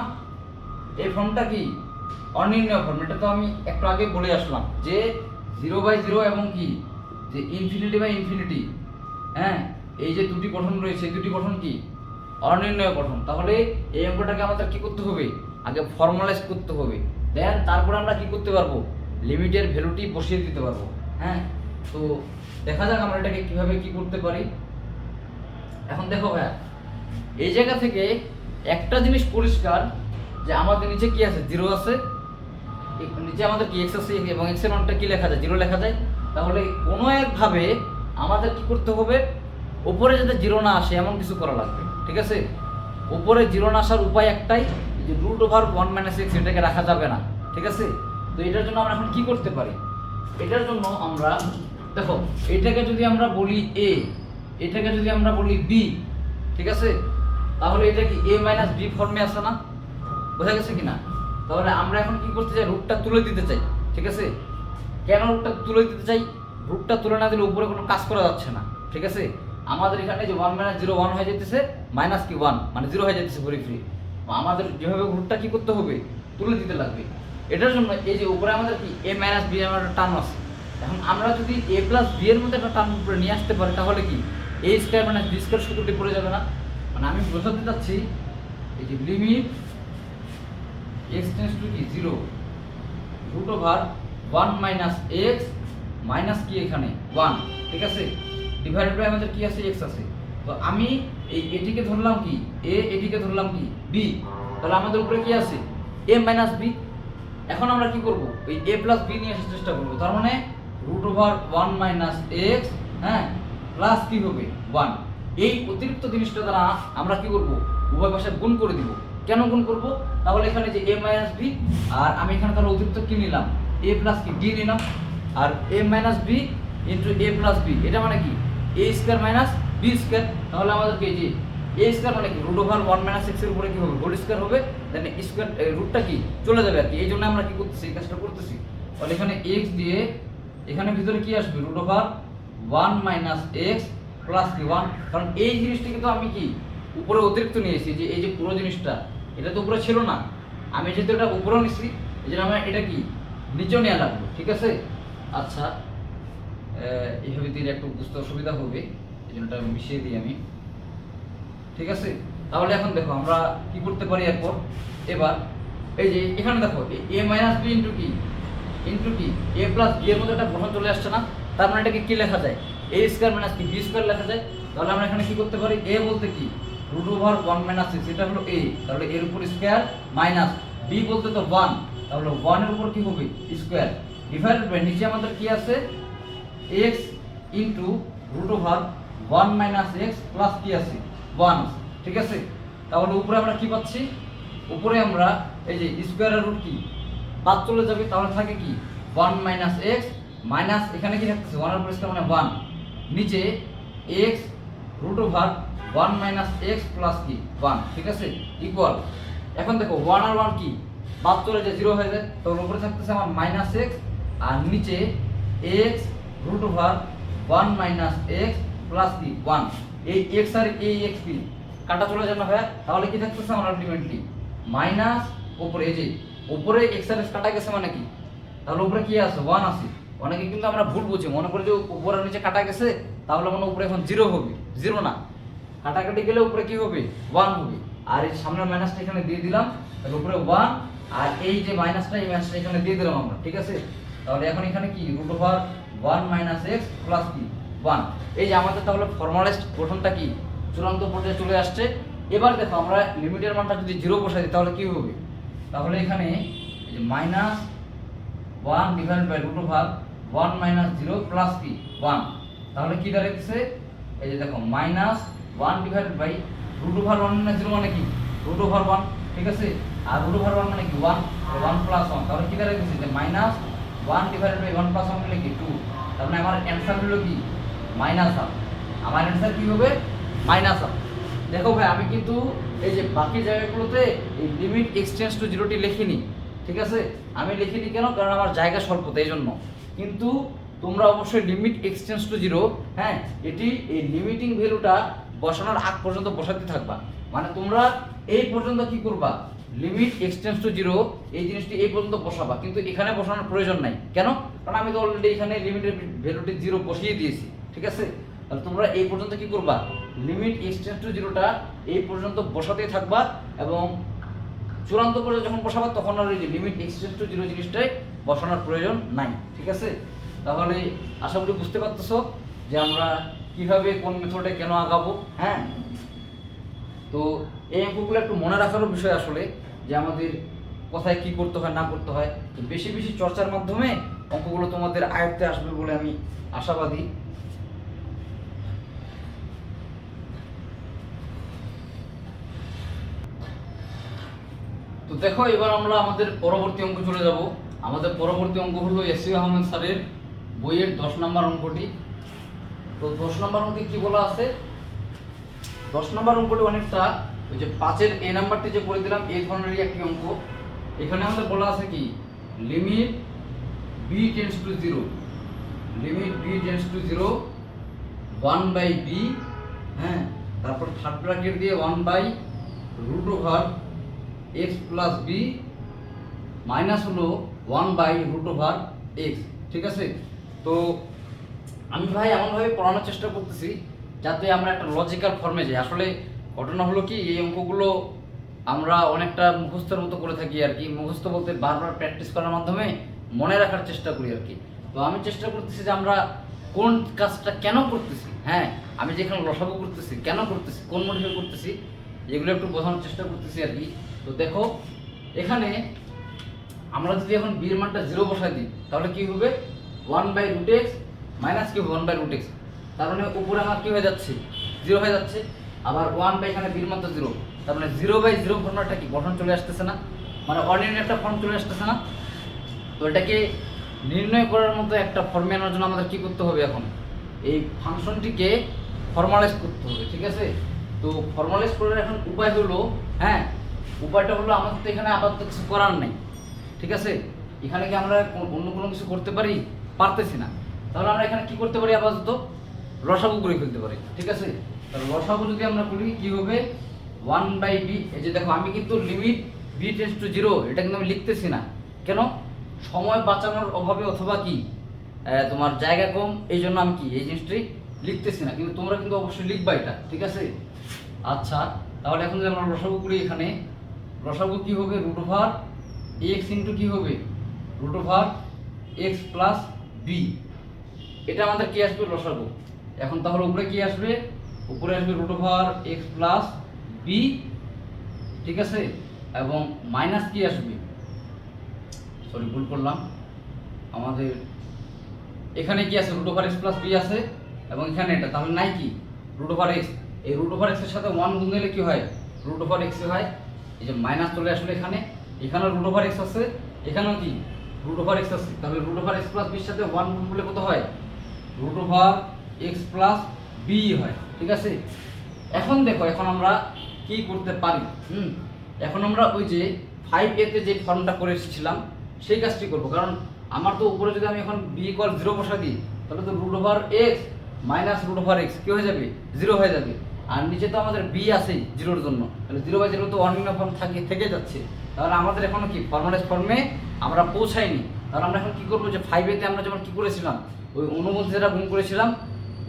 এই ফর্মটা কি অনির্ণয় ফর্ম। এটা তো আমি একটু আগে বলে আসলাম যে 0/0 এবং কি যে ∞/∞। হ্যাঁ, এই যে দুটি গঠন রয়েছে, এই দুটি গঠন কি অনির্ণয় গঠন। তাহলে এই অঙ্কটাকে আমাদের কি করতে হবে? আগে ফর্মালাইজ করতে হবে, দেন তারপর আমরা কি করতে পারবো? লিমিটের ভ্যালুটি বসিয়ে দিতে পারবো। হ্যাঁ, তো দেখা যাক আমরা এটাকে কিভাবে কি করতে পারি। এখন দেখো ভাইয়া, এই জায়গা থেকে একটা জিনিস পরিষ্কার যে আমাদের নিচে কি আছে 0 আছে, নিচে আমাদের কি x আছে এবং x এর মানটা কি লেখা যায় 0 লেখা যায়। তাহলে কোনো একভাবে আমাদের কি করতে হবে? উপরে যাতে 0 না আসে এমন কিছু করা লাগবে, ঠিক আছে। উপরে 0 না আসার উপায় একটাই, যে √1 - x এটাকে রাখা যাবে না, ঠিক আছে। তো এটার জন্য আমরা এখন কি করতে পারি? এটার জন্য আমরা দেখো, এটাকে যদি আমরা বলি a, এটাকে যদি আমরা বলি b, ঠিক আছে, তাহলে এটা কি a - b ফর্মে আছে না? বোঝা গেছে কিনা? তাহলে আমরা এখন কি করতে চাই? রুটটা তুলে দিতে চাই, ঠিক আছে। কেন রুটটা তুলে দিতে চাই? রুটটা তুলে না দিলে উপরে কোনো কাজ করা যাচ্ছে না, ঠিক আছে। আমাদের এখানে যে 1 - 0 1 হয়ে যেতেছে, মাইনাস কি 1 মানে 0 হয়ে যেতেছে ভেরি ফ্রি। আমাদের যেভাবে রুটটা কি করতে হবে? তুলে দিতে লাগবে। এটার জন্য এই যে উপরে আমাদের কি a - b এর একটা টার্ম আছে। এখন আমরা যদি a + b এর মধ্যে একটা টার্ম উপরে নিয়ে আসতে পারি তাহলে কি a² - b² সূত্রটি পড়ে যাবে না? মানে আমি বোঝাতে চাচ্ছি এই যে লিমিট x টেন্ডস টু কি 0 √1 - x মাইনাস কি এখানে 1, ঠিক আছে, ডিভাইডেড বাই আমাদের কি আছে x আছে। তো আমি এই এটিকে ধরলাম কি a, এটিকে ধরলাম কি b। তাহলে আমাদের উপরে কি আছে a - b। এখন আমরা কি করব? এই a + b নিয়ে আসার চেষ্টা করব। তার মানে √1 - x, হ্যাঁ, প্লাস কি হবে 1। এই অতিরিক্ত জিনিসটা দ্বারা আমরা কি করব? উভয় পাশে গুণ করে দিব। কেন গুণ করব? তাহলে এখানে যে a - b, আর আমি এখানে তাহলে অতিরিক্ত কি নিলাম? a + কি d নিলাম। আর a - b * a + b, এটা মানে কি a² - b²। তাহলে আমাদেরকে এই যে a² মানে কি √1 - x এর উপরে কি হবে হোল স্কয়ার হবে, দেন স্কয়ার রুটটা কি চলে যাবে আর কি। এই জন্য আমরা কি করতেছি? এই কাজটা করতেছি। তাহলে এখানে x দিয়ে এখানে ভিতরে কি আসবে √1 - x প্লাস কি 1। কারণ এই জিনিসটাকে তো আমি কি উপরে অতিরিক্ত নিয়েছি, যে এই যে পুরো জিনিসটা এটা তো উপরে ছিল না, আমি যেহেতু এটা উপরে নিছি এই জন্য আমার এটা কি নিচেও নেওয়া লাগবে, ঠিক আছে। আচ্ছা, এইভাবে দিলে একটু বুঝতে অসুবিধা হবে, এই জন্য এটা মিশিয়ে দিই আমি, ঠিক আছে। তাহলে এখন দেখো আমরা কি করতে পারি এরপর। এবার এই যে এখানে দেখো a - b ইন্টু কি a + b এর মধ্যে একটা গঠন চলে আসছে না? তার মানে এটাকে কি লেখা যায়? a² - কি b² লেখা যায়। তাহলে আমরা এখানে কি করতে পারি? a বলতে কি √1 - x, এটা হলো a, তাহলে এর উপর স্কয়ার মাইনাস b বলতে তো 1, তাহলে 1 এর উপর কি হবে স্কয়ার ডিভাইডেড বাই নিচে আমাদের কি আছে x ইনটু √1 - x প্লাস কি আছে 1, ঠিক আছে। তাহলে উপরে আমরা কি পাচ্ছি? উপরে আমরা এই যে স্কয়ারের রুট কি বাদ চলে যাবে, তাহলে থাকে কি ওয়ান মাইনাস এক্স মাইনাস এখানে কি থাকতেছে ওয়ানের উপরে স্কয়ার মানে ওয়ান, নিচে x root over one minus x plus কি ওয়ান, ঠিক আছে ইকুয়াল। এখন দেখো ওয়ান আর ওয়ান কি বাদ চলে যায়, জিরো হয়ে যায়, তো উপরে থাকতেছে আমার মাইনাস এক্স আর নিচে x root over one minus x plus কি ওয়ান। এই এক্স আর এই এক্স কি কাটা চলে যাবে হয়, তাহলে কি থাকতেছে আমার আলটিমেটলি মাইনাস উপরে, এই যে উপরে এক্স আর এক্স কাটা গেছে মানে কি, তাহলে উপরে কি আছে ওয়ান আছে। অনেকে কিন্তু আমরা ভুল বুঝি, মনে করি যে উপরে নিচে কাটা গেছে তাহলে মানে উপরে এখন জিরো হবে, জিরো না, কাটাকাটি গেলে উপরে কি হবে ওয়ান হবে। আর এই সামনের মাইনাসটা এখানে দিয়ে দিলাম, তাহলে উপরে ওয়ান, আর এই যে মাইনাসটা এই মাইনাসটা এখানে দিয়ে দিলাম আমরা, ঠিক আছে। তাহলে এখন এখানে কি root over one minus x plus কি ওয়ান। এই যে আমাদের তাহলে ফর্মালাইজড গঠনটা কি চূড়ান্ত পর্যায়ে চলে আসছে। এবার দেখো আমরা লিমিটের মানটা যদি জিরো বসাই দিই তাহলে কি হবে, তাহলে এখানে এই যে minus one divide by root over one minus zero plus কি ওয়ান, তাহলে কি দাঁড়াচ্ছে এই যে দেখো minus one divided by root over one minus zero মানে কি রুট ওভার ওয়ান, ঠিক আছে, আর রুট ওভার ওয়ান মানে কি ওয়ান, ওয়ান প্লাস ওয়ান, তাহলে কি দাঁড়াচ্ছে যে minus one divided by one plus one মানে কি টু, তার মানে আমার অ্যান্সার হলো কি মাইনাস হাফ, আমার অ্যান্সার কি হবে মাইনাস হাফ। দেখো ভাই আমি কিন্তু এই যে বাকি জায়গাগুলোতে এই লিমিট এক্সটেন্স টু জিরোটি লিখিনি, ঠিক আছে, আমি লিখিনি কেন, কারণ আমার জায়গা স্বল্পতা এই জন্য। কিন্তু তোমরা অবশ্যই লিমিট এক্সটেন্স টু জিরো, হ্যাঁ, এটি এই লিমিটিং ভ্যালুটা বসানোর আগ পর্যন্ত বসাতে থাকবা, মানে তোমরা এই পর্যন্ত কি করবা লিমিট এক্সটেন্স টু জিরো এই জিনিসটি এই পর্যন্ত বসাবা, কিন্তু এখানে বসানোর প্রয়োজন নাই, কেন, কারণ আমি তো অলরেডি এখানে লিমিটের ভ্যালুটি জিরো বসিয়ে দিয়েছি, ঠিক আছে। তাহলে তোমরা এই পর্যন্ত কি করবা লিমিট এক্সটেন্স টু জিরোটা এই পর্যন্ত বসাতেই থাকবা, এবং চূড়ান্ত পর্যায়ে যখন বসাবা তখন আর এই যে লিমিট এক্সটেন্স টু জিরো জিনিসটাই বসানোর প্রয়োজন নাই, ঠিক আছে। তাহলে আশা করি বুঝতে পারতেছো যে আমরা কিভাবে কোন মেথডে কেন আগাবো, হ্যাঁ। তো এই অঙ্কগুলো একটু মনে রাখারও বিষয় আসলে, যে আমাদের কোথায় কি করতে হয় না করতে হয়, তো বেশি বেশি চর্চার মাধ্যমে অঙ্কগুলো তোমাদের আয়ত্তে আসবে বলে আমি আশাবাদী। তো দেখো এবার আমরা আমাদের পরবর্তী অঙ্ক চলে যাব। আমাদের পরবর্তী অঙ্ক হলো এসইউ আহমেদ স্যারের বইয়ের 10 নম্বর অঙ্কটি। তো 10 নম্বর অঙ্কে কি বলা আছে, 10 নম্বর অঙ্কটি অনেকটা ওই যে 5-এর এ নাম্বারটি যে করে দিলাম এই ধরনেরই একটি অঙ্ক। এখানে আমাদের বলা আছে কি limit B tends to zero, limit B tends to zero 1/b, হ্যাঁ, তারপর থার্ড ব্র্যাকেট দিয়ে 1/√x প্লাস বি মাইনাস হলো 1/√x, ঠিক আছে। তো আমি ভাই এমনভাবে পড়ানোর চেষ্টা করতেছি যাতে আমরা একটা লজিক্যাল ফর্মে যাই। আসলে ঘটনা হলো কি এই অঙ্কগুলো আমরা অনেকটা মুখস্থের মতো করে থাকি আর কি, মুখস্থ বলতে বারবার প্র্যাকটিস করার মাধ্যমে মনে রাখার চেষ্টা করি আর কি। তো আমি চেষ্টা করতেছি যে আমরা কোন কাজটা কেন করতেছি, হ্যাঁ, আমি যেখানে লসাগু করতেছি কেন করতেছি, কোন মোটিভে করতেছি, এগুলো একটু বোঝানোর চেষ্টা করতেছি আর কি। তো দেখো এখানে আমরা যদি এখন বি এর মানটা জিরো বসাই দিই তাহলে কি হবে 1/√x মাইনাস কি 1/√x, তার মানে উপরে আমার কি হয়ে যাচ্ছে জিরো হয়ে যাচ্ছে, আবার 1/, এখানে বির মান তো জিরো, তার মানে 0/0 ফর্মুলাটা কি গঠন চলে আসতেছে না, মানে অর্ডিনারি একটা ফর্ম চলে আসতেছে না। তো এটাকে নির্ণয় করার মতো একটা ফর্মে আনার জন্য আমাদের কি করতে হবে, এখন এই ফাংশনটিকে ফর্মালাইজ করতে হবে, ঠিক আছে। তো ফর্মালাইজ করার এখন উপায় হলো, হ্যাঁ, উপায়টা হলো আমাদের তো এখানে আপাতত কিছু করার নেই, ঠিক আছে। এখানে কি আমরা অন্য কোনো কিছু করতে পারি, পারতেছি না, তাহলে আমরা এখানে কি করতে পারি আপাতত লসাগু করে ফেলতে পারি, ঠিক আছে। তাহলে লসাগু যদি আমরা করি কি হবে 1/b, এই যে দেখো আমি কিন্তু limit b tends to zero এটা কিন্তু আমি লিখতেছি না, কেন, সময় বাঁচানোর অভাবে অথবা কি তোমার জায়গা কম এই জন্য আমি কি এই জিনিসটি লিখতেছি না, কিন্তু তোমরা কিন্তু অবশ্যই লিখবা এটা, ঠিক আছে। আচ্ছা তাহলে এখন যদি আমরা লসাগু করি, এখানে লসাগু কি হবে √x ইন্টু কি হবে √x প্লাস বি, এটা আমাদের কি আসবে লসাগু। এখন তাহলে উপরে কি আসবে, উপরে আসবে √x প্লাস বি, ঠিক আছে, এবং মাইনাস কি আসবে, সরি ভুল করলাম, আমাদের এখানে কি আছে √x প্লাস বি আছে, এবং এখানে এটা তাহলে নাই কি √x, এই √x এর সাথে 1 গুণ দিলে কি হয় √x হয়, এই যে মাইনাস চলে আসলে এখানে, এখানেও √x আছে, এখানেও কি রুট ওভার এক্স আছে, তাহলে রুট ওভার এক্স প্লাস বির সাথে 1 গুণ করলে কত হয়? Root over x plus B হয়, ঠিক আছে। এখন দেখো, এখন আমরা কি করতে পারি? এখন আমরা ওই যে 5a তে যে ফর্মটা করে এসেছিলাম সেই কাজটি করব, কারণ আমার তো উপরে যদি আমি এখন বি ইকুয়াল 0 বসা দিই, তাহলে তো root over x minus root over x কি হয়ে যাবে? 0 হয়ে যাবে। আর নিচে তো আমাদের বি আছেই 0-এর জন্য, তাহলে 0/0 তো অনির্ণয় ফর্ম থেকে যাচ্ছে। তাহলে আমাদের এখনো কি ফর্মালাইজ ফর্মে আমরা পৌঁছাইনি। তাহলে আমরা এখন কি করবো, যে 5a তে আমরা যেমন কি করেছিলাম, ওই অনুবন্ধী দ্বারা গুণ করেছিলাম,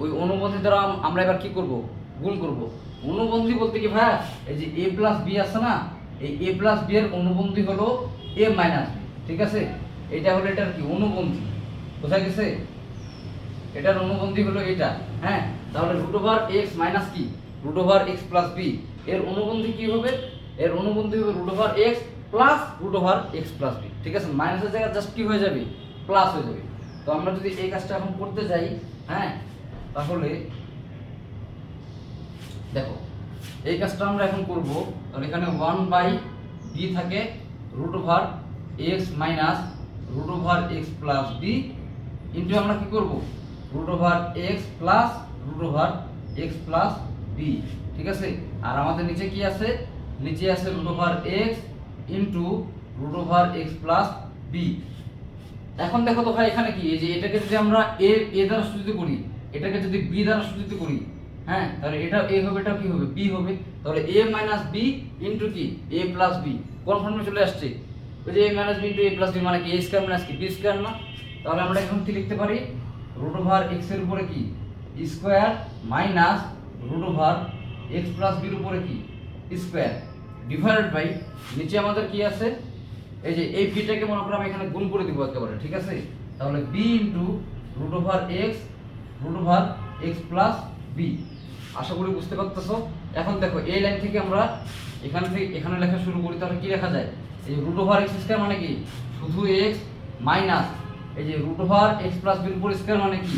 ওই অনুবন্ধী দ্বারা আমরা এবার কি করব? গুণ করব। অনুবন্ধী বলতে কি ভাইয়া, এই যে a প্লাস বি আছে না, এই a প্লাস বি এর অনুবন্ধী হলো a মাইনাস বি, ঠিক আছে। এটা হলো এটার কি অনুবন্ধী, বোঝা গেছে? এটার অনুবন্ধী হলো এটা, হ্যাঁ। তাহলে রুট ওভার এক্স মাইনাস কি root over x plus b, এর অনুবন্ধী কি হবে? এর অনুবন্ধী হবে root over x plus root over x plus b, ঠিক আছে। মাইনাসের জায়গায় জাস্ট কি হয়ে যাবে? প্লাস হয়ে যাবে। তো আমরা যদি এই কাজটা এখন করতে যাই, হ্যাঁ, তাহলে দেখো এই কাজটা আমরা এখন করব। তাহলে এখানে 1/b থাকে root over x minus root over x plus b into আমরা কি করব? Root over x plus root over x plus b, ঠিক আছে। আর আমাদের নিচে কি আছে? নিচে আছে root over x into root over x plus b. এখন দেখো তো ভাই, এখানে কি, এই যে এটাকে যদি আমরা এ দ্বারা সূচিত করি, এটাকে যদি বি দ্বারা সূচিত করি, হ্যাঁ, তাহলে এটা এ হবে, এটা কি হবে? বি হবে। তাহলে এ মাইনাস বি ইন্টু কি এ প্লাস বি, কোন ফর্মে চলে আসছে? ওই যে এ মাইনাস বি ইন্টু এ প্লাস বি মানে কি এ স্কয়ার মাইনাস কি বি স্কয়ার না? তাহলে আমরা এখন কি লিখতে পারি? রুট ওভার এক্স এর উপরে কি square minus root over x plus বির উপরে কি স্কয়ার ডিভাইডেড বাই নিচে আমাদের কি আছে? এই যে এই বিটাকে মনে করো আমি এখানে গুণ করে দিব একেবারে, ঠিক আছে। তাহলে b into root over x plus b. আশা করি বুঝতে পারতেছো। এখন দেখো এই লাইন থেকে আমরা এখান থেকে এখানে লেখা শুরু করি, তাহলে কি লেখা যায়? এই রুট ওভার এক্স স্কয়ার মানে কি শুধু এক্স মাইনাস এই যে রুট ওভার এক্স প্লাস বির উপর স্কয়ার মানে কি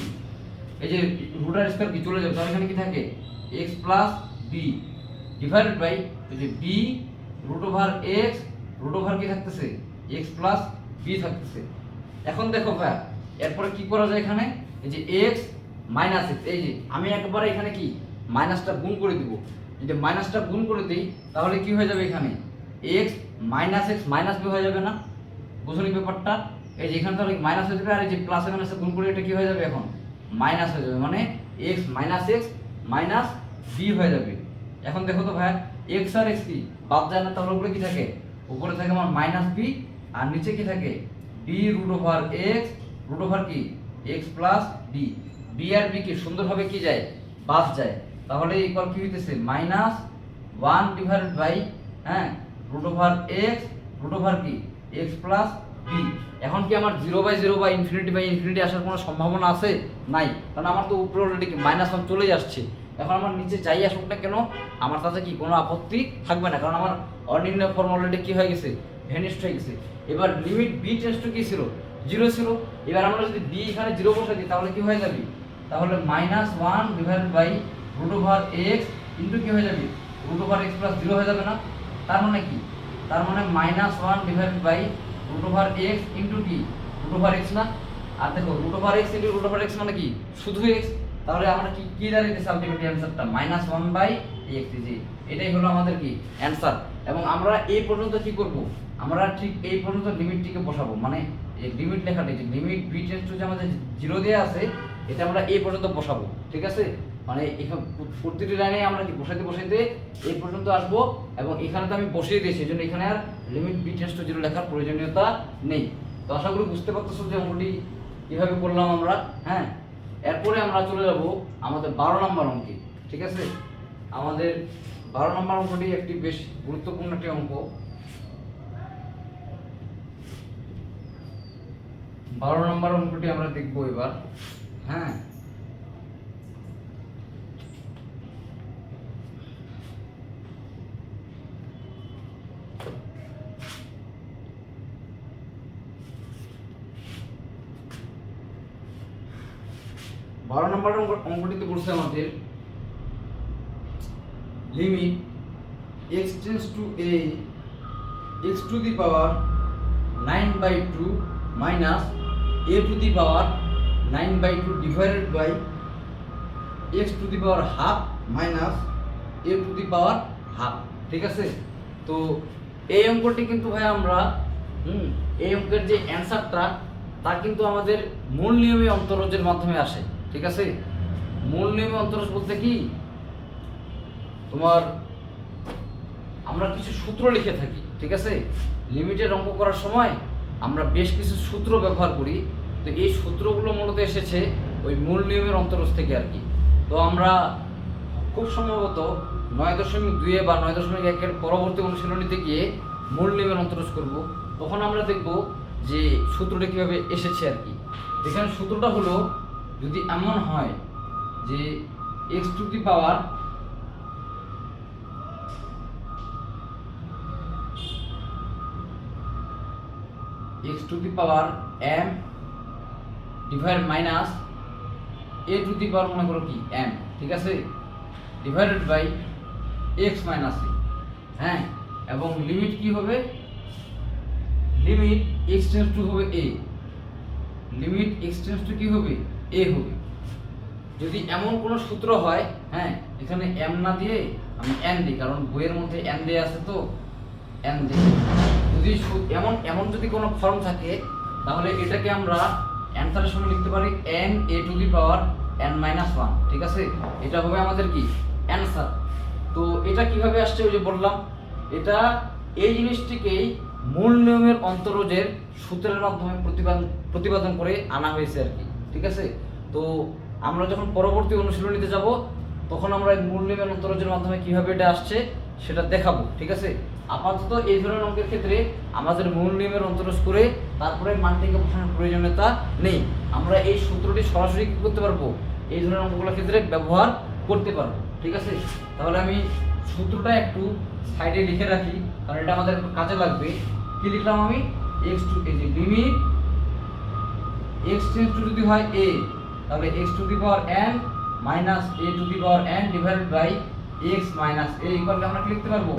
এই যে রুট আর স্কয়ার কি চলে যাবে, তাহলে এখানে কি থাকে? X plus b divided by এই যে b root over x root over কি থাকতেছে? এক্স প্লাস বি থাকতেছে। এখন দেখো ভাই, এরপরে কি করা যায়? এখানে এই যে এক্স মাইনাস এক্স, এই যে আমি একবারে এখানে কি মাইনাসটা গুণ করে দিব। যদি মাইনাসটা গুণ করে দিই তাহলে কি হয়ে যাবে? এখানে এক্স মাইনাস বি হয়ে যাবে না? বুঝলি ব্যাপারটা? এই যে এখানে তাহলে মাইনাস হয়ে যাবে, আর এই যে প্লাসে মাইনাসে গুণ করে এটা কি হয়ে যাবে? এখন মাইনাস হয়ে যাবে, মানে এক্স মাইনাস বি হয়ে যাবে। এখন দেখো তো ভাই, এক্স আর এক্স কি বাদ যায় না? তাহলে উপরে কি থাকে? উপরে থাকে আমার মাইনাস বি, আর নিচে কি থাকে? B root over x root over কি এক্স প্লাস বি। বি আর বি কি সুন্দরভাবে কি যায়? বাদ যায়। তাহলে ইকুয়াল কি হইতেছে? মাইনাস 1 ডিভাইডেড বাই হ্যাঁ root over x root over কি এক্স প্লাস বি। এখন কি আমার 0/0 বা ইনফিনিটি আসার কোনো সম্ভাবনা আছে? নাই, কারণ আমার তো উপরে অলরেডি কি -1 চলেই আসছে। এখন আমার নিচে যাই আসুক না কেন, আমার তাতে কি কোনো আপত্তি থাকবে না, কারণ আমার অনির্ণয় ফর্ম অলরেডি কি হয়ে গেছে? ভ্যানিশড হয়ে গেছে। এবার লিমিট বি টেন্ডস টু কি ছিল? 0 ছিল। এবার আমরা যদি বি এখানে 0 বসাই দিই তাহলে কি হয়ে যাবে? তাহলে -1 divided by root over x into কি হয়ে যাবে? রুট ওভার এক্স প্লাস 0 হয়ে যাবে না? তার মানে কি? তার মানে -1 divided by root over x into কি রুট ওভার এক্স না? আর দেখো root over x into root over x মানে কি শুধু এক্স। তাহলে আমরা কি দাঁড়াইতেছে আলটিমেটলি অ্যানসারটা? -1/x। জি, এটাই হলো আমাদের কি অ্যানসার। এবং আমরা এই পর্যন্ত কি করব? আমরা ঠিক এই পর্যন্ত লিমিটটিকে বসাবো, মানে এই লিমিট লেখাটি যে লিমিট বি টেন্ডস টু যে আমাদের 0 দেয়া আছে, এটা আমরা এই পর্যন্ত বসাবো, ঠিক আছে। মানে এখানে প্রতিটি লাইনে আমরা কি বসাইতে এই পর্যন্ত আসবো, এবং এখানে তো আমি বসিয়ে দিয়েছি, এই জন্য এখানে আর লিমিট বি টেন্ডস টু 0 লেখার প্রয়োজনীয়তা নেই। তো আশা করি বুঝতে পারতেছো যে অঙ্কটি কিভাবে করলাম আমরা। হ্যাঁ, এরপরে আমরা চলে যাব আমাদের 12 নম্বর অঙ্কে, ঠিক আছে। আমাদের 12 নম্বর অঙ্কটি একটি বেশ গুরুত্বপূর্ণ একটি অঙ্ক। 12 নম্বর অঙ্কটি আমরা দেখব এবার। হ্যাঁ, বারো নম্বর অঙ্কটিতে বলছে আমাদের limit x tends to a x to the power 9/2 minus a to the power 9/2 divided by x to the power half minus a to the power half. ঠিক আছে, তো এই অঙ্কটি কিন্তু ভাই আমরা এই অঙ্কের যে অ্যান্সারটা তা কিন্তু আমাদের মূল নিয়মে অন্তরজের মাধ্যমে আসে। ঠিক আছে, মূল নিয়মে অন্তরজ বলতে কি তোমার আমরা কিছু সূত্র লিখে থাকি। ঠিক আছে, লিমিটেড অঙ্ক করার সময় আমরা বেশ কিছু সূত্র ব্যবহার করি, তো এই সূত্রগুলো মূলত এসেছে ওই মূল নিয়মের অন্তরজ থেকে আর কি। তো আমরা খুব সম্ভবত 9.2 বা 9.1 পরবর্তী অনুশীলনীতে গিয়ে মূল নিয়মের অন্তরজ করব, তখন আমরা দেখব যে সূত্রটা কীভাবে এসেছে আর কি। এখানে সূত্রটা হলো, যদি এমন হয় যে x to the power m divide minus a to the power মনে করো কি m, ঠিক আছে, divided by x minus a। হ্যাঁ, এবং লিমিট কি হবে, লিমিট x টেন্ডস টু হবে a, limit x tends to কি হবে a হবে। যদি এমন কোনো সূত্র হয়, হ্যাঁ এখানে m না দিয়ে আমি n দিই, কারণ বইয়ের মধ্যে n দেয়া আছে, তো n দিই। যদি এমন যদি কোনো ফর্ম থাকে, তাহলে এটাকে আমরা অ্যান্সারের সময় লিখতে পারি n a to the power n-1। ঠিক আছে, এটা হবে আমাদের কি অ্যান্সার। তো এটা কিভাবে আসছে, ওই যে বললাম, এটা এই জিনিসটিকেই মূল নিয়মের অন্তরজের সূত্রের মাধ্যমে প্রতিপাদন করে আনা হয়েছে আর কি। ঠিক আছে, তো আমরা যখন পরবর্তী অনুশীলনীতে যাব, তখন আমরা মূল নিয়মের অন্তরজের মাধ্যমে কিভাবে এটা আসছে সেটা দেখাবো। ঠিক আছে, আপাতত এই ধরনের অঙ্কের ক্ষেত্রে আমাদের মূল নিয়মের অন্তরজ করে তারপরে মানটিকে বসানোর প্রয়োজনীয়তা নেই। আমরা এই সূত্রটি সরাসরি কি করতে পারবো, এই ধরনের অঙ্কগুলোর ক্ষেত্রে ব্যবহার করতে পারবো। ঠিক আছে, তাহলে আমি সূত্রটা একটু সাইডে লিখে রাখি, কারণ এটা আমাদের কাজে লাগবে। কি লিখলাম আমি, x টু এই যে লিমিট x টেন্ডস টু যদি হয় a, তাহলে x to the power n minus a to the power n divided by x minus a equal আমরা কি লিখতে পারবো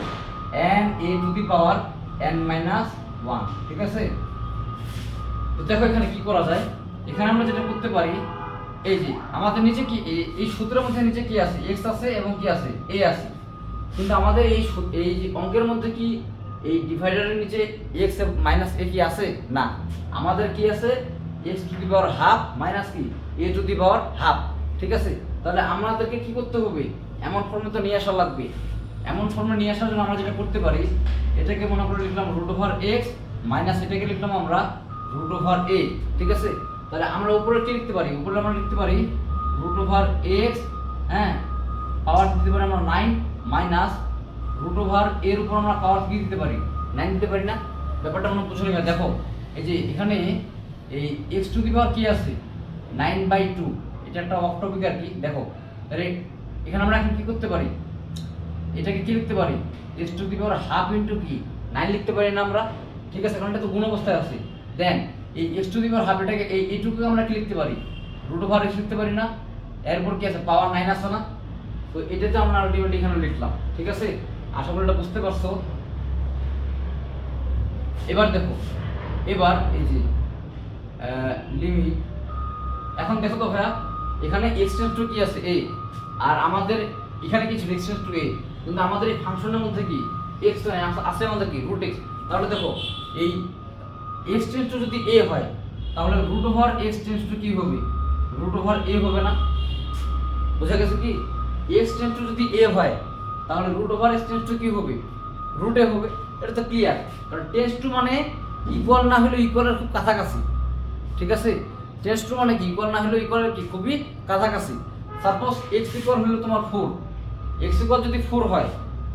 n a to the power n-1। ঠিক আছে, তো দেখো এখানে কি করা যায়। এখানে আমরা যেটা করতে পারি, এই যে আমাদের নিচে কি এই সূত্রের মধ্যে নিচে কি আছে, x আছে এবং কি আছে a আছে, কিন্তু আমাদের এই যে অঙ্কের মধ্যে কি এই ডিভাইডারের নিচে x মাইনাস a কি আছে না, আমাদের কি আছে x to the power half minus কি a to the power half. ঠিক আছে, তাহলে আমাদেরকে কি করতে হবে, এমন ফর্মে তো নিয়ে আসা লাগবে। এমন ফর্মে নিয়ে আসার জন্য আমরা যেটা করতে পারি, এটাকে মনে করে লিখলাম √x মাইনাস এটাকে লিখলাম আমরা √a। ঠিক আছে, তাহলে আমরা উপরে কি লিখতে পারি, উপরে আমরা লিখতে পারি √x, হ্যাঁ পাওয়ার দিতে পারি আমরা 9 মাইনাস √a এর উপর আমরা পাওয়ার কি দিতে পারি 9 দিতে পারি না। ব্যাপারটা আমরা বুঝে নিলাম। দেখো এই যে এখানে এই x টু দি পাওয়ার কি আছে 9/2, এটা একটা অফ টপিক আর কি। দেখো তাহলে এখানে আমরা এখন কি করতে পারি, এটাকে কি লিখতে পারি x to the power half into কি 9 লিখতে পারি না আমরা। ঠিক আছে, কারণ এটা তো গুণ অবস্থায় আছে। দেন এই x to the power half এটাকে এইটুকু আমরা কি লিখতে পারি √x লিখতে পারি না। এরপর কি আছে পাওয়ার 9 আছে না, তো এটাতে আমরা আলটিমেটলি এখানে লিখলাম। ঠিক আছে, আশা করি এটা বুঝতে পারছো। এবার দেখো, এবার এই যে লিমিট, এখন দেখো তো ভাইয়া এখানে x টেন্ডস টু কি আছে a, আর আমাদের এখানে কি ছিল x টেন্ডস টু a, কিন্তু আমাদের এই ফাংশনের মধ্যে কি x আছে আমাদের কি √x। তাহলে দেখো এই x টেন্ডস টু যদি a হয়, তাহলে √x টেন্ডস টু কি হবে √a হবে না। বোঝা গেছে কি, x টেন্ডস টু যদি a হয়, তাহলে √x টেন্ডস টু কি হবে √a হবে। এটা তো ক্লিয়ার, কারণ টেন্ডস টু মানে ইকুয়াল না হলে ইকুয়ালের খুব কাছাকাছি। ঠিক আছে, টেন্ডস টু মানে কি ইকুয়াল না হলে ইকুয়ালের কি খুবই কাছাকাছি। সাপোজ x ইকুয়াল হলো তোমার 4, x ইকুয়াল যদি 4 হয়,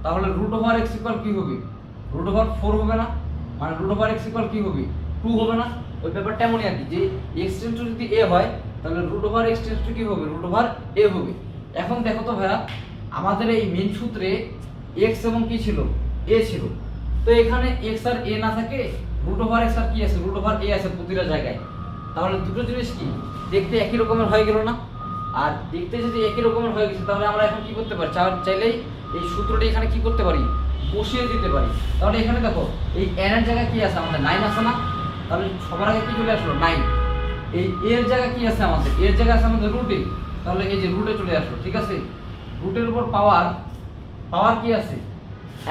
তাহলে √x ইকুয়াল কি হবে √4 হবে না, মানে √x ইকুয়াল কি হবে 2 হবে না। ওই ব্যাপারটা এমনই আর কি, যে x টেন্ডস টু যদি a হয়, তাহলে √x টেন্ডস টু কি হবে √a হবে। এখন দেখো তো ভাইয়া, আমাদের এই মেইন সূত্রে x এবং কি ছিল a ছিল, তো এখানে x আর a না থাকে √x আর কি আছে √a আছে প্রতিটা জায়গায়। তাহলে দুটো জিনিস কি দেখতে একই রকমের হয়ে গেল না। আর দেখতে যদি একই রকমের হয়ে গেছে, তাহলে আমরা এখন কি করতে পারি, চাইলেই এই সূত্রটি এখানে কি করতে পারি বসিয়ে দিতে পারি। তাহলে এখানে দেখো এই n এর জায়গায় কি আছে আমাদের 9 আছে না, তাহলে সবার আগে কি চলে আসলো 9। এই এর জায়গা কি আছে আমাদের, এর জায়গা আছে আমাদের রুটে, তাহলে এই যে রুটে চলে আসলো, ঠিক আছে। রুটের উপর পাওয়ার কি আছে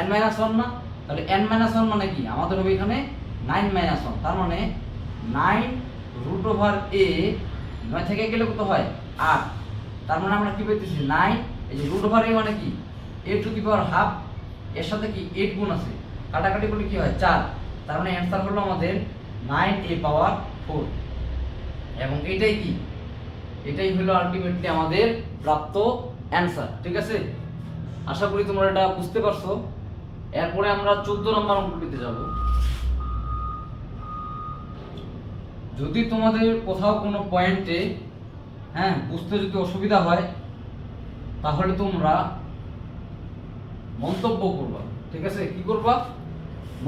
n-1 না, তাহলে n-1 মানে কি আমাদের হবে এখানে 9-1, তার মানে 9√a, 9 থেকে গেলে কত হয় 8, তার মানে আমরা কি পেতেছি 9, এই যে √a মানে কি a⁻½ এর সাথে কি 8 গুণ আছে, কাটাকাটি করলে কি হয় 4, তার মানে অ্যান্সার হলো আমাদের 9a⁴, এবং এটাই কি, এটাই হলো আলটিমেটলি আমাদের প্রাপ্ত অ্যান্সার, ঠিক আছে। আশা করি তোমরা এটা বুঝতে পারছো। এরপরে আমরা 14 নম্বর অঙ্কটিতে যাব। যদি তোমাদের কোথাও কোনো পয়েন্টে বুঝতে যদি অসুবিধা হয় তাহলে তোমরা মন্তব্য করবা, ঠিক আছে। কি করবা,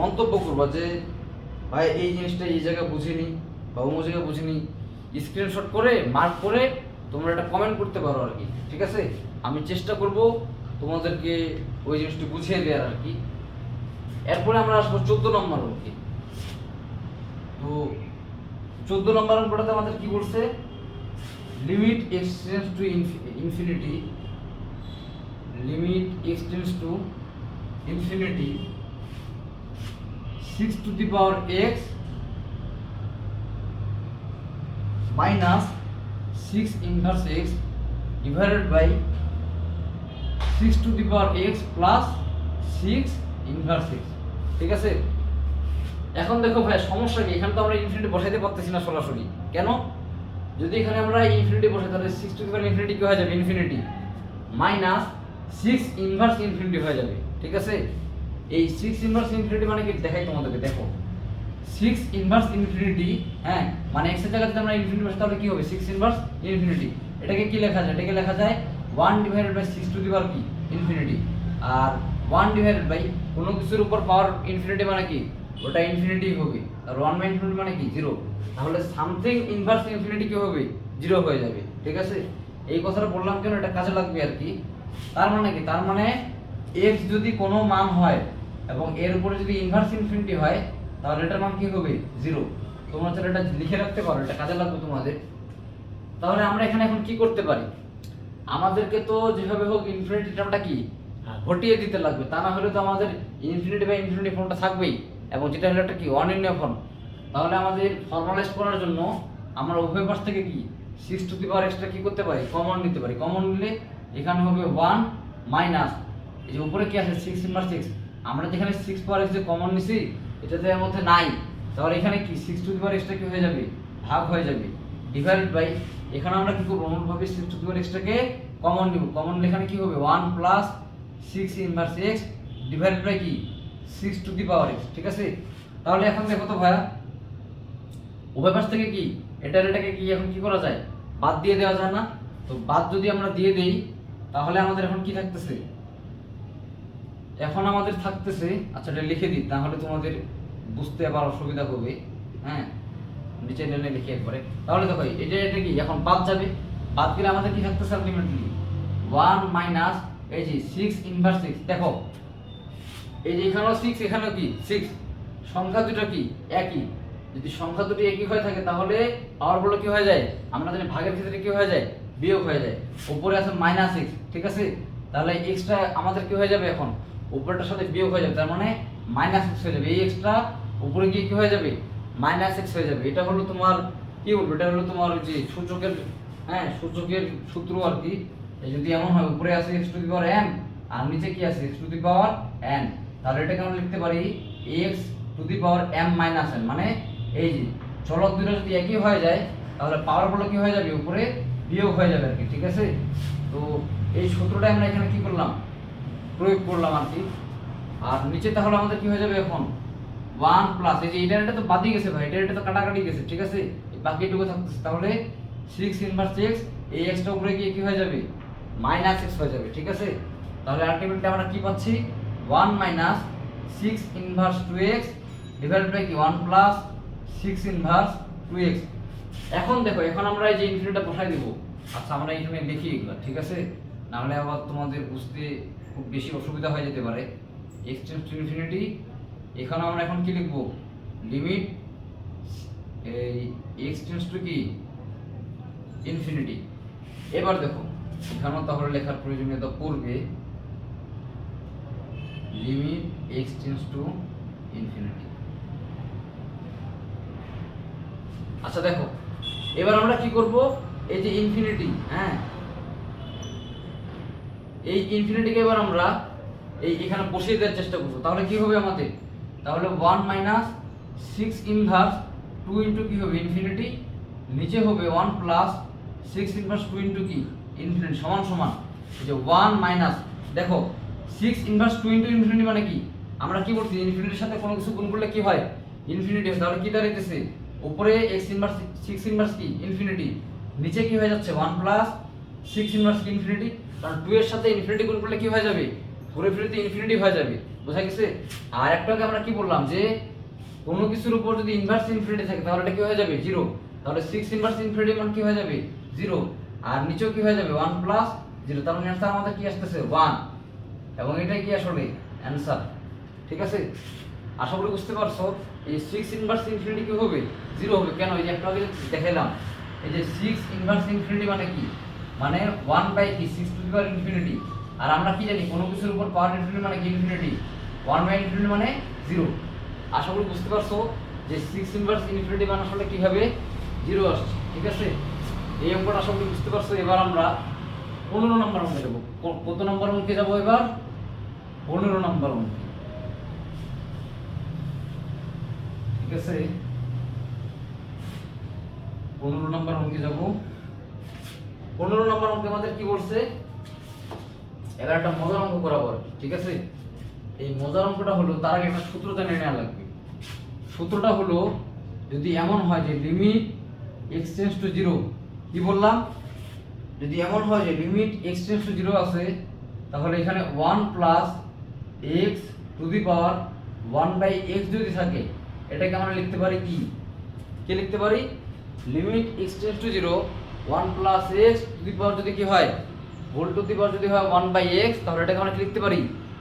মন্তব্য করবা যে ভাই এই জিনিসটা এই জায়গায় বুঝিনি বা অন্য জায়গায় বুঝিনি, স্ক্রিনশট করে মার্ক করে তোমরা এটা কমেন্ট করতে পারো আর কি, ঠিক আছে। আমি চেষ্টা করব তোমাদেরকে ওই জিনিসটি বুঝিয়ে দেওয়ার আর কি। এরপরে আমরা আসবো 14 নম্বর অঙ্কে। তো 14 নম্বর অঙ্কটাতে আমাদের কি বলছে, limit extends to infinity, limit extends to infinity 6x minus 6 inverse x divided by 6x plus 6 inverse x, ঠিক আছে। এখন দেখো ভাই সমস্যা কি, এখানে তো আমরা ইনফিনিটি বসাইতে পারতেছি না সরাসরি, কেন, যদি এখানে আমরা ইনফিনিটি বসাই তাহলে 6 কি হয়ে যাবে ইনফিনিটি মাইনাস 6 ইনভার্স ইনফিনিটি হয়ে যাবে, ঠিক আছে। এই 6 ইনভার্স ইনফিনিটি মানে কি দেখাই তোমাদেরকে, দেখো 6 ইনভার্স ইনফিনিটি, মানে x এর জায়গায় যদি আমরা ইনফিনিটি বসাই তাহলে কি হবে 6 ইনভার্স ইনফিনিটি, এটাকে কি লেখা যায়, এটাকে লেখা যায় 1/6 কি ইনফিনিটি, আর 1/ কোনো কিছুর উপর পাওয়ার ইনফিনিটি মানে কি ওটা ইনফিনিটি হবে, আর 1/∞ মানে কি 0, তাহলে সামথিং ইনভার্স ইনফিনিটি কি হবে 0 হয়ে যাবে, ঠিক আছে। এই কথাটা বললাম কেন, এটা কাজে লাগবে আর কি। তার মানে কি, তার মানে x যদি কোনো মান হয় এবং এর উপরে যদি ইনভার্স ইনফিনিটি হয় তাহলে এটার মান কি হবে 0। তোমরা চাইলে এটা লিখে রাখতে পারো, এটা কাজে লাগবে তোমাদের। তাহলে আমরা এখানে এখন কি করতে পারি, আমাদেরকে তো যেভাবে হোক ইনফিনিটি টার্মটা কি হটিয়ে দিতে লাগবে, তা না হলে তো আমাদের ইনফিনিটি বা ইনফিনিটি ফর্মটা থাকবেই, এবং যেটা হলো একটা কি অনির্ণয় ফর্ম। তাহলে আমাদের ফর্মালাইজ করার জন্য আমরা উভয় পাশ থেকে কি 6x টা কি করতে পারি, কমন নিতে পারি। কমন নিলে এখানে হবে 1 মাইনাস, এই যে উপরে কি আছে 6 ইনভার্স 6, আমরা যেখানে 6x যে কমন নিছি এটাতে এর মধ্যে নাই, তাহলে এখানে কি 6x টা কি হয়ে যাবে ভাগ হয়ে যাবে, ডিভাইডেড বাই, এখানে আমরা কি করব অনুরূপভাবে 6x টাকে কমন নিব, কমন নিলে এখানে কি হবে 1 plus 6 inverse x divided by কি 6x, ঠিক আছে। তাহলে এখন দেখো তো ভাইয়া উভয় পাশ থেকে কি এটাকে কি এখন কি করা যায়, বাদ দিয়ে দেওয়া যায় না। তো বাদ যদি আমরা দিয়ে দেই তাহলে আমাদের এখন কি থাকতেছে, এখন আমাদের থাকতেছে, আচ্ছা এটা লিখে দিই তাহলে তোমাদের বুঝতে আবার অসুবিধা হবে, নিচে টেনে লিখে একবারে। তাহলে দেখো এটা কি এখন বাদ যাবে, বাদ গেলে আমাদের কি থাকতেছে আলটিমেটলি 1 মাইনাস এই যে 6 ইনভার্স 6, দেখো এই যে এখানেও 6 এখানেও কি 6, সংখ্যা দুটো কি একই, যদি সংখ্যা দুটো একই হয়ে থাকে তাহলে পাওয়ার বলে কি হয়ে যায়, আমরা জানি ভাগের ক্ষেত্রে কি হয়ে যায় বিয়োগ হয়ে যায়, উপরে আছে -x, ঠিক আছে। তাহলে x টা আমাদের কি হয়ে যাবে এখন উপরটার সাথে বিয়োগ হয়ে যাবে, তার মানে -x হয়ে যাবে, এই x টা উপরে গিয়ে কি হয়ে যাবে -x হয়ে যাবে। এটা হলো তোমার কি বলবো, এটা হলো তোমার ওই যে সূচকের সূচকের সূত্র আর কি। এই যদি এমন হয় উপরে আছে x⁴n আর নিচে কি আছে x⁴n, তাহলে এটাকে আমরা লিখতে পারি x⁻m−n, মানে এই যে চলক দুটো যদি একই হয়ে যায় তাহলে পাওয়ার বলে কি হয়ে যাবে উপরে বিয়োগ হয়ে যাবে আর কি, ঠিক আছে। তো এই সূত্রটা আমরা এখানে কি করলাম প্রয়োগ করলাম আর কি। আর নিচে তাহলে আমাদের কি হয়ে যাবে এখন 1 প্লাস এই যে এটা তো বাদ দিয়ে গেছে ভাই, এটা তো কাটাকাটি গেছে, ঠিক আছে, বাকিটুকু থাকতেছে, তাহলে 6 ইনভার্স x এই x টা উপরে গিয়ে কি হয়ে যাবে -x হয়ে যাবে, ঠিক আছে। তাহলে আলটিমেটলি আমরা কি পাচ্ছি 1 minus 6 inverse 2x divided by কি 1 প্লাস 6 ইনভার্স 2x। এখন দেখো এখন আমরা এই যে ইনফিনিটিটা বসাই দেব, আচ্ছা আমরা এখানে লিখি এগুলো, ঠিক আছে, না হলে আবার তোমাদের বুঝতে খুব বেশি অসুবিধা হয়ে যেতে পারে। x টেন্ডস টু ইনফিনিটি, এখানে আমরা এখন কি লিখব লিমিট এই এক্স টেন্ডস টু কি ইনফিনিটি। এবার দেখো এখানেও তাহলে লেখার প্রয়োজনীয়তা পড়বে limit x tends to infinity. আচ্ছা দেখো এবার আমরা কি করব, এই যে ইনফিনিটি, হ্যাঁ এই ইনফিনিটিকে এবার আমরা এখানে বসিয়ে দেওয়ার চেষ্টা করব। তাহলে কি হবে আমাদের, তাহলে 1 মাইনাস 6 ইনভার্স 2 ইন্টু কি হবে ইনফিনিটি, নিচে হবে 1 প্লাস 6 ইনভার্স 2 ইন্টু কি ইনফিনিটি সমান সমান এই যে 1 মাইনাস, দেখো 6 ইনভার্স 2 ইন্টু ইনফিনিটি মানে কি, আমরা কি বলছি ইনফিনিটির সাথে কোনো কিছু গুণ করলে কি হয় ইনফিনিটি হয়। তাহলে কি দাঁড়াইতেছে, উপরে x ইনভার্স 6 ইনভার্স কি ইনফিনিটি, নিচে কি হয়ে যাচ্ছে 1 প্লাস 6 ইনভার্স কি ইনফিনিটি, কারণ 2 এর সাথে ইনফিনিটি গুণ করলে কি হয়ে যাবে ঘুরে ফিরে ইনফিনিটি হয়ে যাবে, বোঝা গেছে। আর একটাকে আমরা কি বললাম যে কোনো কিছুর উপর যদি ইনভার্স ইনফিনিটি থাকে তাহলে এটা কি হয়ে যাবে 0, তাহলে 6 ইনভার্স ইনফিনিটি মানে কি হয়ে যাবে 0, আর নিচেও কি হয়ে যাবে 1 প্লাস 0, তার মানে অ্যানসার আমাদের কি আসতেছে 1, এবং এটাই কি আসলে অ্যানসার। ঠিক আছে, আশা করি বুঝতে পারছো। এই 6 ইনভার্স ইনফিনিটি কি হবে 0 হবে, কেন, এই যে একটু আগে দেখাইলাম, এই যে 6 ইনভার্স ইনফিনিটি মানে কি, মানে 1 বাই কি 6 টু দি পাওয়ার ইনফিনিটি, আর আমরা কি জানি কোনো কিছুর উপর পাওয়ার ইনফিনিটি মানে কি ইনফিনিটি, 1 বাই ইনফিনিটি মানে 0। আশা করি বুঝতে পারছো যে 6 ইনভার্স ইনফিনিটি মানে আসলে কি হবে 0 আসছে। ঠিক আছে, এই অঙ্কটা আশা করি বুঝতে পারছো। এবার আমরা 15 নম্বর অঙ্কে যাব। কত নম্বর অঙ্কে যাব এবার, 15 নম্বর অঙ্কে। ঠিক আছে, 15 নম্বর অঙ্কে যাব। 15 নম্বর অঙ্কে আমাদের কি বলছে, এবার একটা মজার অঙ্ক করাবো। ঠিক আছে, এই মজার অঙ্কটা হলো, তার আগে একটা সূত্র জানিয়ে নেওয়া লাগবে। সূত্রটা হলো, যদি এমন হয় যে লিমিট x টেন্ডস টু 0, কি বললাম, যদি এমন হয় যে লিমিট x টেন্ডস টু 0 আছে, তাহলে এখানে 1 plus x to the power 1 by x যদি থাকে, এটাকে আমরা লিখতে পারি কি, কি লিখতে পারি, limit x tends to 0 1 plus x to the power যদি কি হয় হোল টু দি পাওয়ার যদি হয় 1 বাই x, তাহলে এটাকে আমরা কি লিখতে পারি,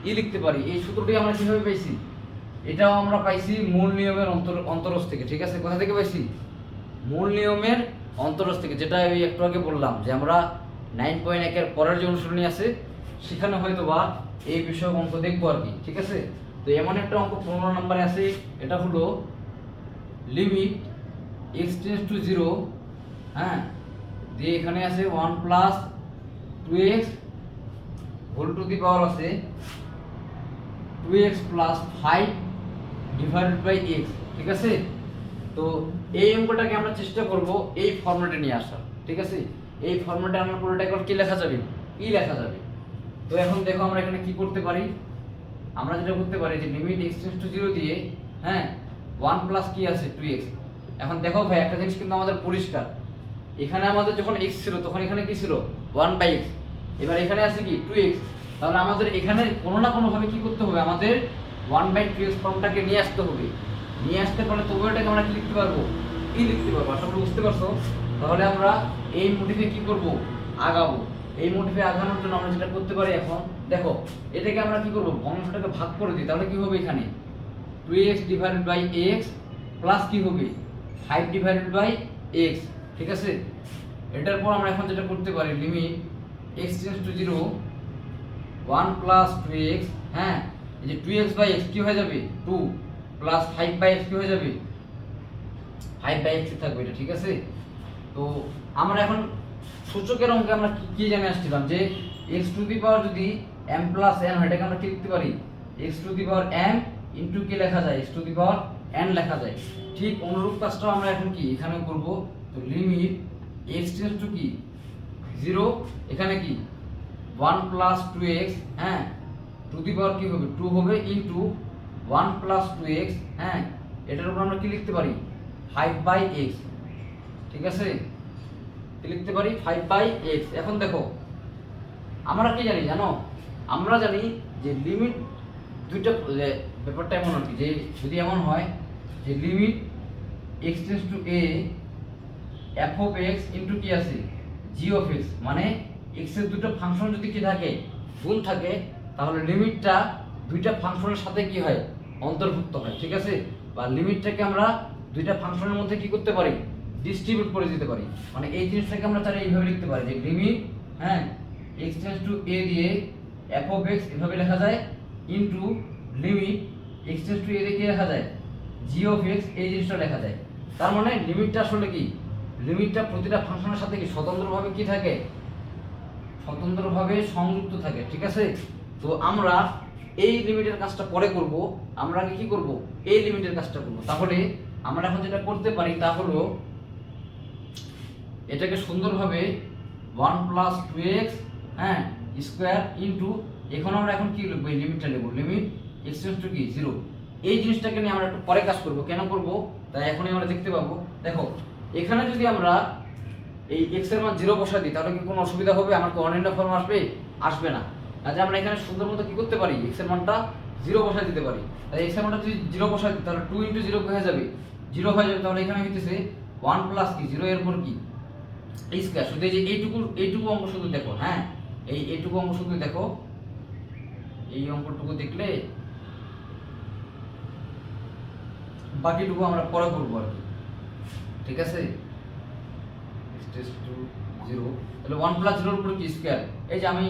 ই লিখতে পারি। এই সূত্রটি আমরা কিভাবে পাইছি, এটাও আমরা পাইছি মূল নিয়মের অন্তরজ থেকে। ঠিক আছে, কোথা থেকে পাইছি, মূল নিয়মের অন্তরজ থেকে, যেটা ওই একটু আগে বললাম যে আমরা 9.1 এর পরের যে অনুশীলনী আছে সেখানে হয়তো বা এই বিষয়ক অঙ্ক দেখবো আর কি। ঠিক আছে, তো এমন একটা অঙ্ক 15 নম্বরে আছে, এটা হলো লিমিট x টেন্ডস টু 0, হ্যাঁ দিয়ে এখানে আছে 1 plus 2x whole to the power আছে 2x plus 5 divided by x। ঠিক আছে, তো এই অঙ্কটাকে আমরা চেষ্টা করব এই ফরম্যাটে নিয়ে আসার। ঠিক আছে, এই ফরম্যাটে আমরা পুরোটা এখন কি লেখা যাবে, ই লেখা যাবে। তো এখন দেখো আমরা এখানে কি করতে পারি, আমরা যেটা করতে পারি যে লিমিট x টেন্ডস টু 0 দিয়ে, হ্যাঁ 1 প্লাস কি আছে 2x। এখন দেখো ভাই একটা জিনিস কিন্তু আমাদের পরিষ্কার, এখানে আমাদের যখন x ছিল তখন এখানে কি ছিল 1 বাই x, এবার এখানে আছে কি 2x, তাহলে আমাদের এখানে কোনো না কোনো ভাবে কি করতে হবে, আমাদের 1 বাই 2x ফর্মটাকে নিয়ে আসতে হবে। নিয়ে আসতে পারলে তবু এটাকে আমরা কি লিখতে পারবো, ই লিখতে পারবো। আশা করি বুঝতে পারছো। তাহলে আমরা এই মোটিভে কি করব, আগাবো। এই মোটিভে আগানোর জন্য আমরা যেটা করতে পারি, এখন দেখো এটাকে আমরা কি করব, ভগ্নাংশটাকে ভাগ করে দিই। তাহলে কি হবে, এখানে 2x divided by x plus কি হবে 5 ডিভাইডেড বাই x। ঠিক আছে, এটার পর আমরা এখন যেটা করতে পারি, limit x tends to 0 1 plus 2x, হ্যাঁ এই যে 2x বাই x কি হয়ে যাবে 2 প্লাস 5 বাই x কি হয়ে যাবে 5 বাই x থাকবে এটা। ঠিক আছে, তো আমরা এখন সূচকের অঙ্কে আমরা কি জানে আসছিলাম যে x টু দি পাওয়ার যদি m প্লাস n হয়, এটাকে আমরা কি লিখতে পারি, x to the power m into কি লেখা যায়, x to the power n লেখা যায়। ঠিক অনুরূপ কাজটাও আমরা এখন কি এখানে করব। তো লিমিট x টেন্ডস টু কি 0, এখানে কি 1 প্লাস 2x, হ্যাঁ টু দি পাওয়ার কি হবে 2 হবে ইনটু 1 প্লাস 2x, হ্যাঁ এটার উপর আমরা কি লিখতে পারি 5 বাই x। ঠিক আছে, কি লিখতে পারি 5 বাই x। এখন দেখো আমরা কি জানি জানো, আমরা জানি যে লিমিট দুইটা, ব্যাপারটা এমন আর কি, যে যদি এমন হয় যে limit x tends to a f of x into কি আছে g অফ x, মানে x এর দুটো ফাংশন যদি কি থাকে গুণ থাকে, তাহলে লিমিটটা দুইটা ফাংশনের সাথে কি হয় অন্তর্ভুক্ত হয়। ঠিক আছে, বা লিমিটটাকে আমরা দুইটা ফাংশনের মধ্যে কি করতে পারি, ডিস্ট্রিবিউট করে দিতে পারি। মানে এই জিনিসটাকে আমরা চাইলে এইভাবে লিখতে পারি যে limit x tends to a দিয়ে f অফ x এভাবে লেখা যায় into limit x tends to a দিয়ে কি লেখা যায় g অফ x, এই জিনিসটা লেখা যায়। তার মানে লিমিটটা আসলে কি, লিমিটটা প্রতিটা ফাংশনের সাথে কি স্বতন্ত্রভাবে কি থাকে, স্বতন্ত্রভাবে সংযুক্ত থাকে, ঠিক আছে। তো আমরা এই লিমিটের কাজটা পরে করব, আমরা আগে কি করব, এই লিমিটের কাজটা করব। তাহলে আমরা এখন যেটা করতে পারি তা হলো এটাকে সুন্দরভাবে 1 প্লাস 2x স্কোয়ার ইন্টু, এখন আমরা এখন কি লিখবো, এই লিমিটটা লিখবো, লিমিট x টেন্ডস টু কি 0। এই জিনিসটাকে নিয়ে আমরা একটু পরে কাজ করব। কেন করব, তাই এখনই আমরা দেখতে পাবো। দেখো এখানে যদি আমরা এই x এর মান 0 বসাই দিই তাহলে কি কোনো অসুবিধা হবে, আমার কি অনির্ণয় ফর্ম আসবে, আসবে না। কাজে আমরা এখানে সুন্দর মতো কি করতে পারি, x এর মানটা 0 বসাই দিতে পারি। তাই x এর মানটা যদি 0 বসাই দিই তাহলে 2 × 0 হয়ে যাবে, 0 হয়ে যাবে। তাহলে এখানে হইতেছে 1 প্লাস কি 0 এর পর কি এই স্কয়ার। শুধু এই যে এইটুকু অঙ্ক শুধু দেখো, এইটুকু অঙ্ক শুধু দেখো, এই অঙ্কটুকু দেখলে বাকিটুকু আমরা পরে করবো আর কি, ঠিক আছে। তাহলে 1 প্লাস 0 এর উপর কি স্কয়ার, এই যে আমি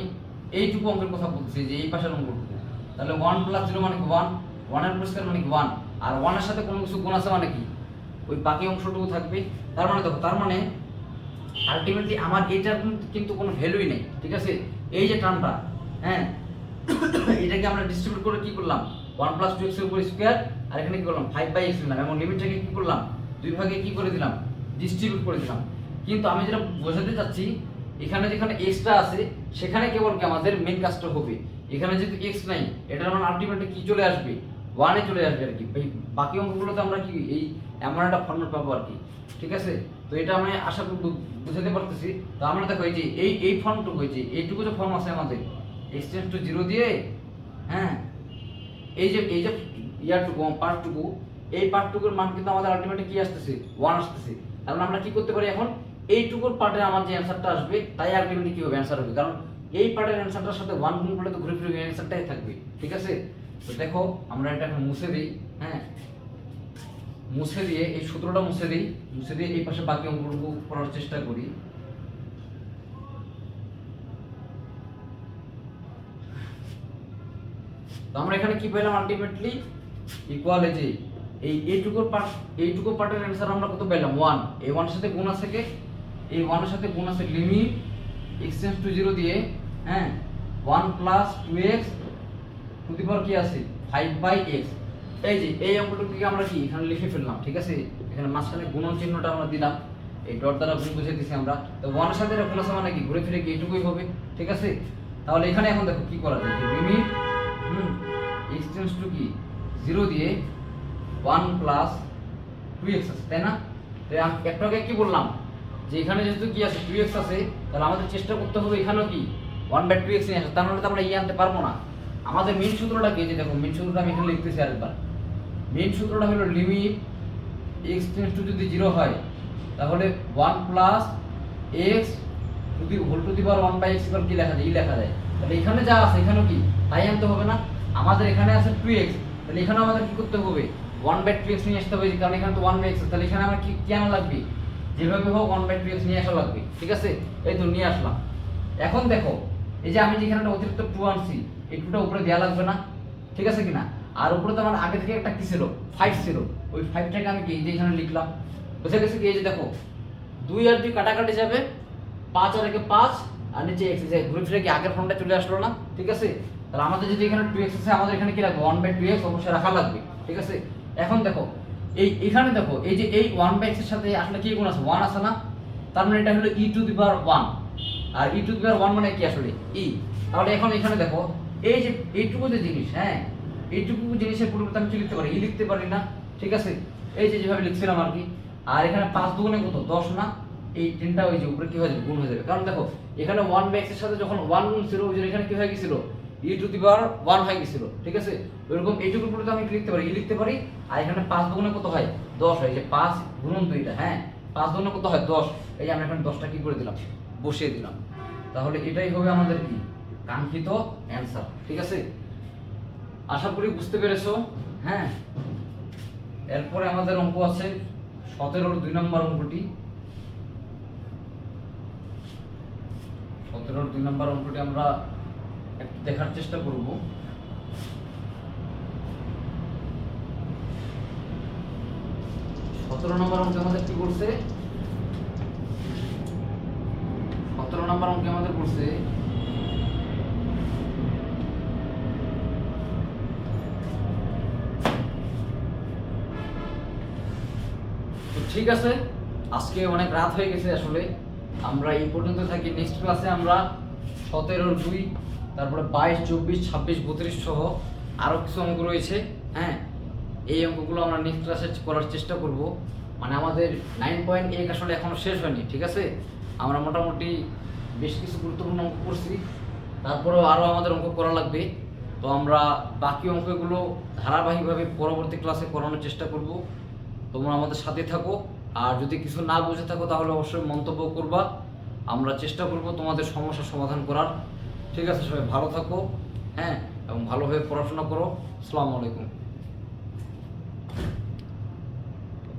এইটুকু অঙ্কের কথা বলছি যে এই পাশের অঙ্কটুকু। তাহলে 1 প্লাস 0 মানে কি 1, 1 এর উপর স্কয়ার মানে কি 1, আর 1 এর সাথে কোনো কিছু গুণ আছে মানে কি ওই বাকি অংশটুকু থাকবে। তার মানে দেখো, তার মানে আলটিমেটলি আমার এটার কিন্তু কোনো ভ্যালুই নেই, ঠিক আছে। এই যে টার্মটা, এটাকে আমরা ডিস্ট্রিবিউট করে কি করলাম, 1 প্লাস 2x এর উপর স্কয়ার, আর এখানে কি করলাম 5/x নিলাম, এবং লিমিটটাকে কি করলাম দুই ভাগে কি করে দিলাম, ডিস্ট্রিবিউট করে দিলাম। কিন্তু আমি যেটা বোঝাতে চাচ্ছি, এখানে যেখানে এক্সট্রা আছে সেখানে কেবল কি আমাদের মেন কাজটা হবে। এখানে যেহেতু এক্স নাই, এটার মানে আলটিমেটলি কি চলে আসবে, 1 এ চলে আসবে আর কি। বাকি অঙ্কগুলোতে আমরা কি এই এমন একটা ফর্মেট পাবো আর কি, ঠিক আছে। তো এটা আমি আশা করি বুঝাতে পারতেছি। তো আমরা দেখো এই যে এই ফর্মটুকু, এইটুকু যে ফর্ম আছে আমাদের x টেন্ডস টু 0 দিয়ে, এই যে ইয়ারটুকু পার্টটুকু, এই পার্টটুকুর মান কিন্তু আমাদের আলটিমেটলি কি আসতেছে 1 আসতেছে। তাহলে আমরা কি করতে পারি, এখন এইটুকুর পার্টে আমার যে অ্যানসারটা আসবে তাই আলটিমেটলি কি হবে, অ্যানসার হবে। কারণ এই পার্টের অ্যানসারটার সাথে 1 গুণ করলে তো ঘুরে ফিরে অ্যানসারটাই থাকবে, ঠিক আছে। তো দেখো আমরা এটা এখন মুছে দিই, মুছে দিয়ে এই সূত্রটা মুছে দিই, মুছে দিয়ে এই পাশে বাকি অঙ্কগুলো করার চেষ্টা করি। তো আমরা এখানে কি পেলাম, আলটিমেটলি ইকুয়াল এই যে এইটুকু পার্টের অ্যানসার আমরা কত পেলাম 1। এই 1 এর সাথে গুণ আছে কে, এই 1 এর সাথে গুণ আছে লিমিট x টেন্ডস টু 0 দিয়ে 1 প্লাস 2x টু দি পাওয়ার কি আছে 5/x। এই যে এই অঙ্কটুকুকে আমরা কি এখানে লিখে ফেললাম, ঠিক আছে। এখানে মাঝখানে গুণন চিহ্নটা আমরা দিলাম, এই ডট দ্বারা গুণ বুঝিয়ে দিছি আমরা। তো 1 এর সাথে গুণ আছে মানে কি ঘুরে ফিরে কি এইটুকুই হবে, ঠিক আছে। তাহলে এখানে এখন দেখো কি করা যায়, লিমিট x টেন্ডস টু কি 0 দিয়ে 1 প্লাস 2x আছে, তাই না। তো একটু আগে কি বললাম যে এখানে যেহেতু কি আছে 2x আছে, তাহলে আমাদের চেষ্টা করতে হবে এখানেও কি 1/2x নিয়ে আসা, তাহলে তো আমরা আনতে পারবো না। আমাদের মেইন সূত্রটা কি, যে দেখো মেইন সূত্রটা আমি এখানে লিখতেছি আরেকবার। মেইন সূত্রটা হলো লিমিট x টেন্ডস টু যদি 0 হয় তাহলে 1 প্লাস x যদি whole to the power 1/x কি লেখা যায়, লেখা যায়। তাহলে এখানে যা আছে এখানেও কি তাই আনতে হবে না। আমাদের এখানে আছে 2x, তাহলে এখানে আমাদের কি করতে হবে 1/2x নিয়ে আসতে হবে, কারণ এখানে তো 1/x, তাহলে এখানে আমার কি আনা লাগবে, যেভাবে হোক 1/2x নিয়ে আসা লাগবে, ঠিক আছে। এই তো নিয়ে আসলাম। এখন দেখো এই যে আমি যেখানে একটা অতিরিক্ত 2 আনছি, এই 2টা উপরে দেওয়া লাগবে না, ঠিক আছে কিনা। আর উপরে তো আমার আগে থেকে একটা কি ছিল 5 ছিল, ওই 5টাকে আমি কি যে এখানে লিখলাম, বুঝে গেছে কি। এই যে দেখো 2 আর 2 কাটাকাটি যাবে, 5 আর 1 5, আর নিচে x যায়, ঘুরে ফিরে কি আগের ফর্মটা চলে আসলো না, ঠিক আছে। তাহলে আমাদের যদি এখানে 2x আছে, আমাদের এখানে কি রাখবো 1/2x অবশ্যই রাখা লাগবে, ঠিক আছে। এখন দেখো এখানে দেখো এই যে এই 1/x এর সাথে আসলে কি গুণ আছে 1 আছে না, তার মানে এটা হলো e টু দি পাওয়ার 1, আর e টু দি পাওয়ার 1 মানে কি আসলে e। তাহলে এখন এখানে দেখো এই যে এইটুকু যে জিনিস, এইটুকু জিনিসের পরিবর্তে আমি কি লিখতে পারি, লিখতে পারি না, ঠিক আছে। এই যে যেভাবে লিখছিলাম আর কি। আর এখানে 5 দুগুণে কত 10 না, এই 3টা ওই যে উপরে কি হয়ে যাবে গুণ হয়ে যাবে। কারণ দেখো এখানে 1/x এর সাথে যখন 1 গুণ ছিল, ওই যে এখানে কি হয়ে গিয়েছিল e টু দি পাওয়ার 1 হয়ে গিয়েছিল, ঠিক আছে। ওইরকম এইটুকুর পরিবর্তে আমি কি লিখতে পারি, লিখতে পারি। আর এখানে 5 দুগুণে কত হয় 10 হয়, যে 5 গুণন 2টা, 5 দুগুণে কত হয় 10। এই যে আমরা এখানে 10টা কি করে দিলাম, বসিয়ে দিলাম। তাহলে এটাই হবে আমাদের কি কাঙ্ক্ষিত অ্যানসার, ঠিক আছে। আশা করি বুঝতে পেরেছো। এরপরে আমাদের অঙ্ক আছে 17-র 2 নম্বর অঙ্কটি। 17-র 2 নম্বর অঙ্কটি আমরা একটু দেখার চেষ্টা করব। 17 নম্বর অঙ্কে আমাদের কি করছে? 17 নম্বর অঙ্কে আমাদের করছে তো ঠিক আছে, আজকে অনেক রাত হয়ে গেছে, আসলে আমরা এই পর্যন্ত থাকি। নেক্সট ক্লাসে আমরা 17-র 2, তারপরে 22, 24, 26, 32 সহ আরও কিছু অঙ্ক রয়েছে। হ্যাঁ, এই অঙ্কগুলো আমরা নেক্সট ক্লাসে করার চেষ্টা করব। মানে আমাদের 9.1 আসলে এখনো শেষ হয়নি, ঠিক আছে? আমরা মোটামুটি বেশ কিছু গুরুত্বপূর্ণ অঙ্ক করছি, তারপরেও আরও আমাদের অঙ্ক করা লাগবে। তো আমরা বাকি অঙ্কগুলো ধারাবাহিকভাবে পরবর্তী ক্লাসে করানোর চেষ্টা করব। তোমরা আমাদের সাথে থাকো, আর যদি কিছু না বুঝে থাকো তাহলে অবশ্যই মন্তব্য করবা। আমরা চেষ্টা করব তোমাদের সমস্যার সমাধান করার। ঠিক আছে, সবাই ভালো থাকো, হ্যাঁ, এবং ভালোভাবে পড়াশোনা করো। আসসালামু আলাইকুম।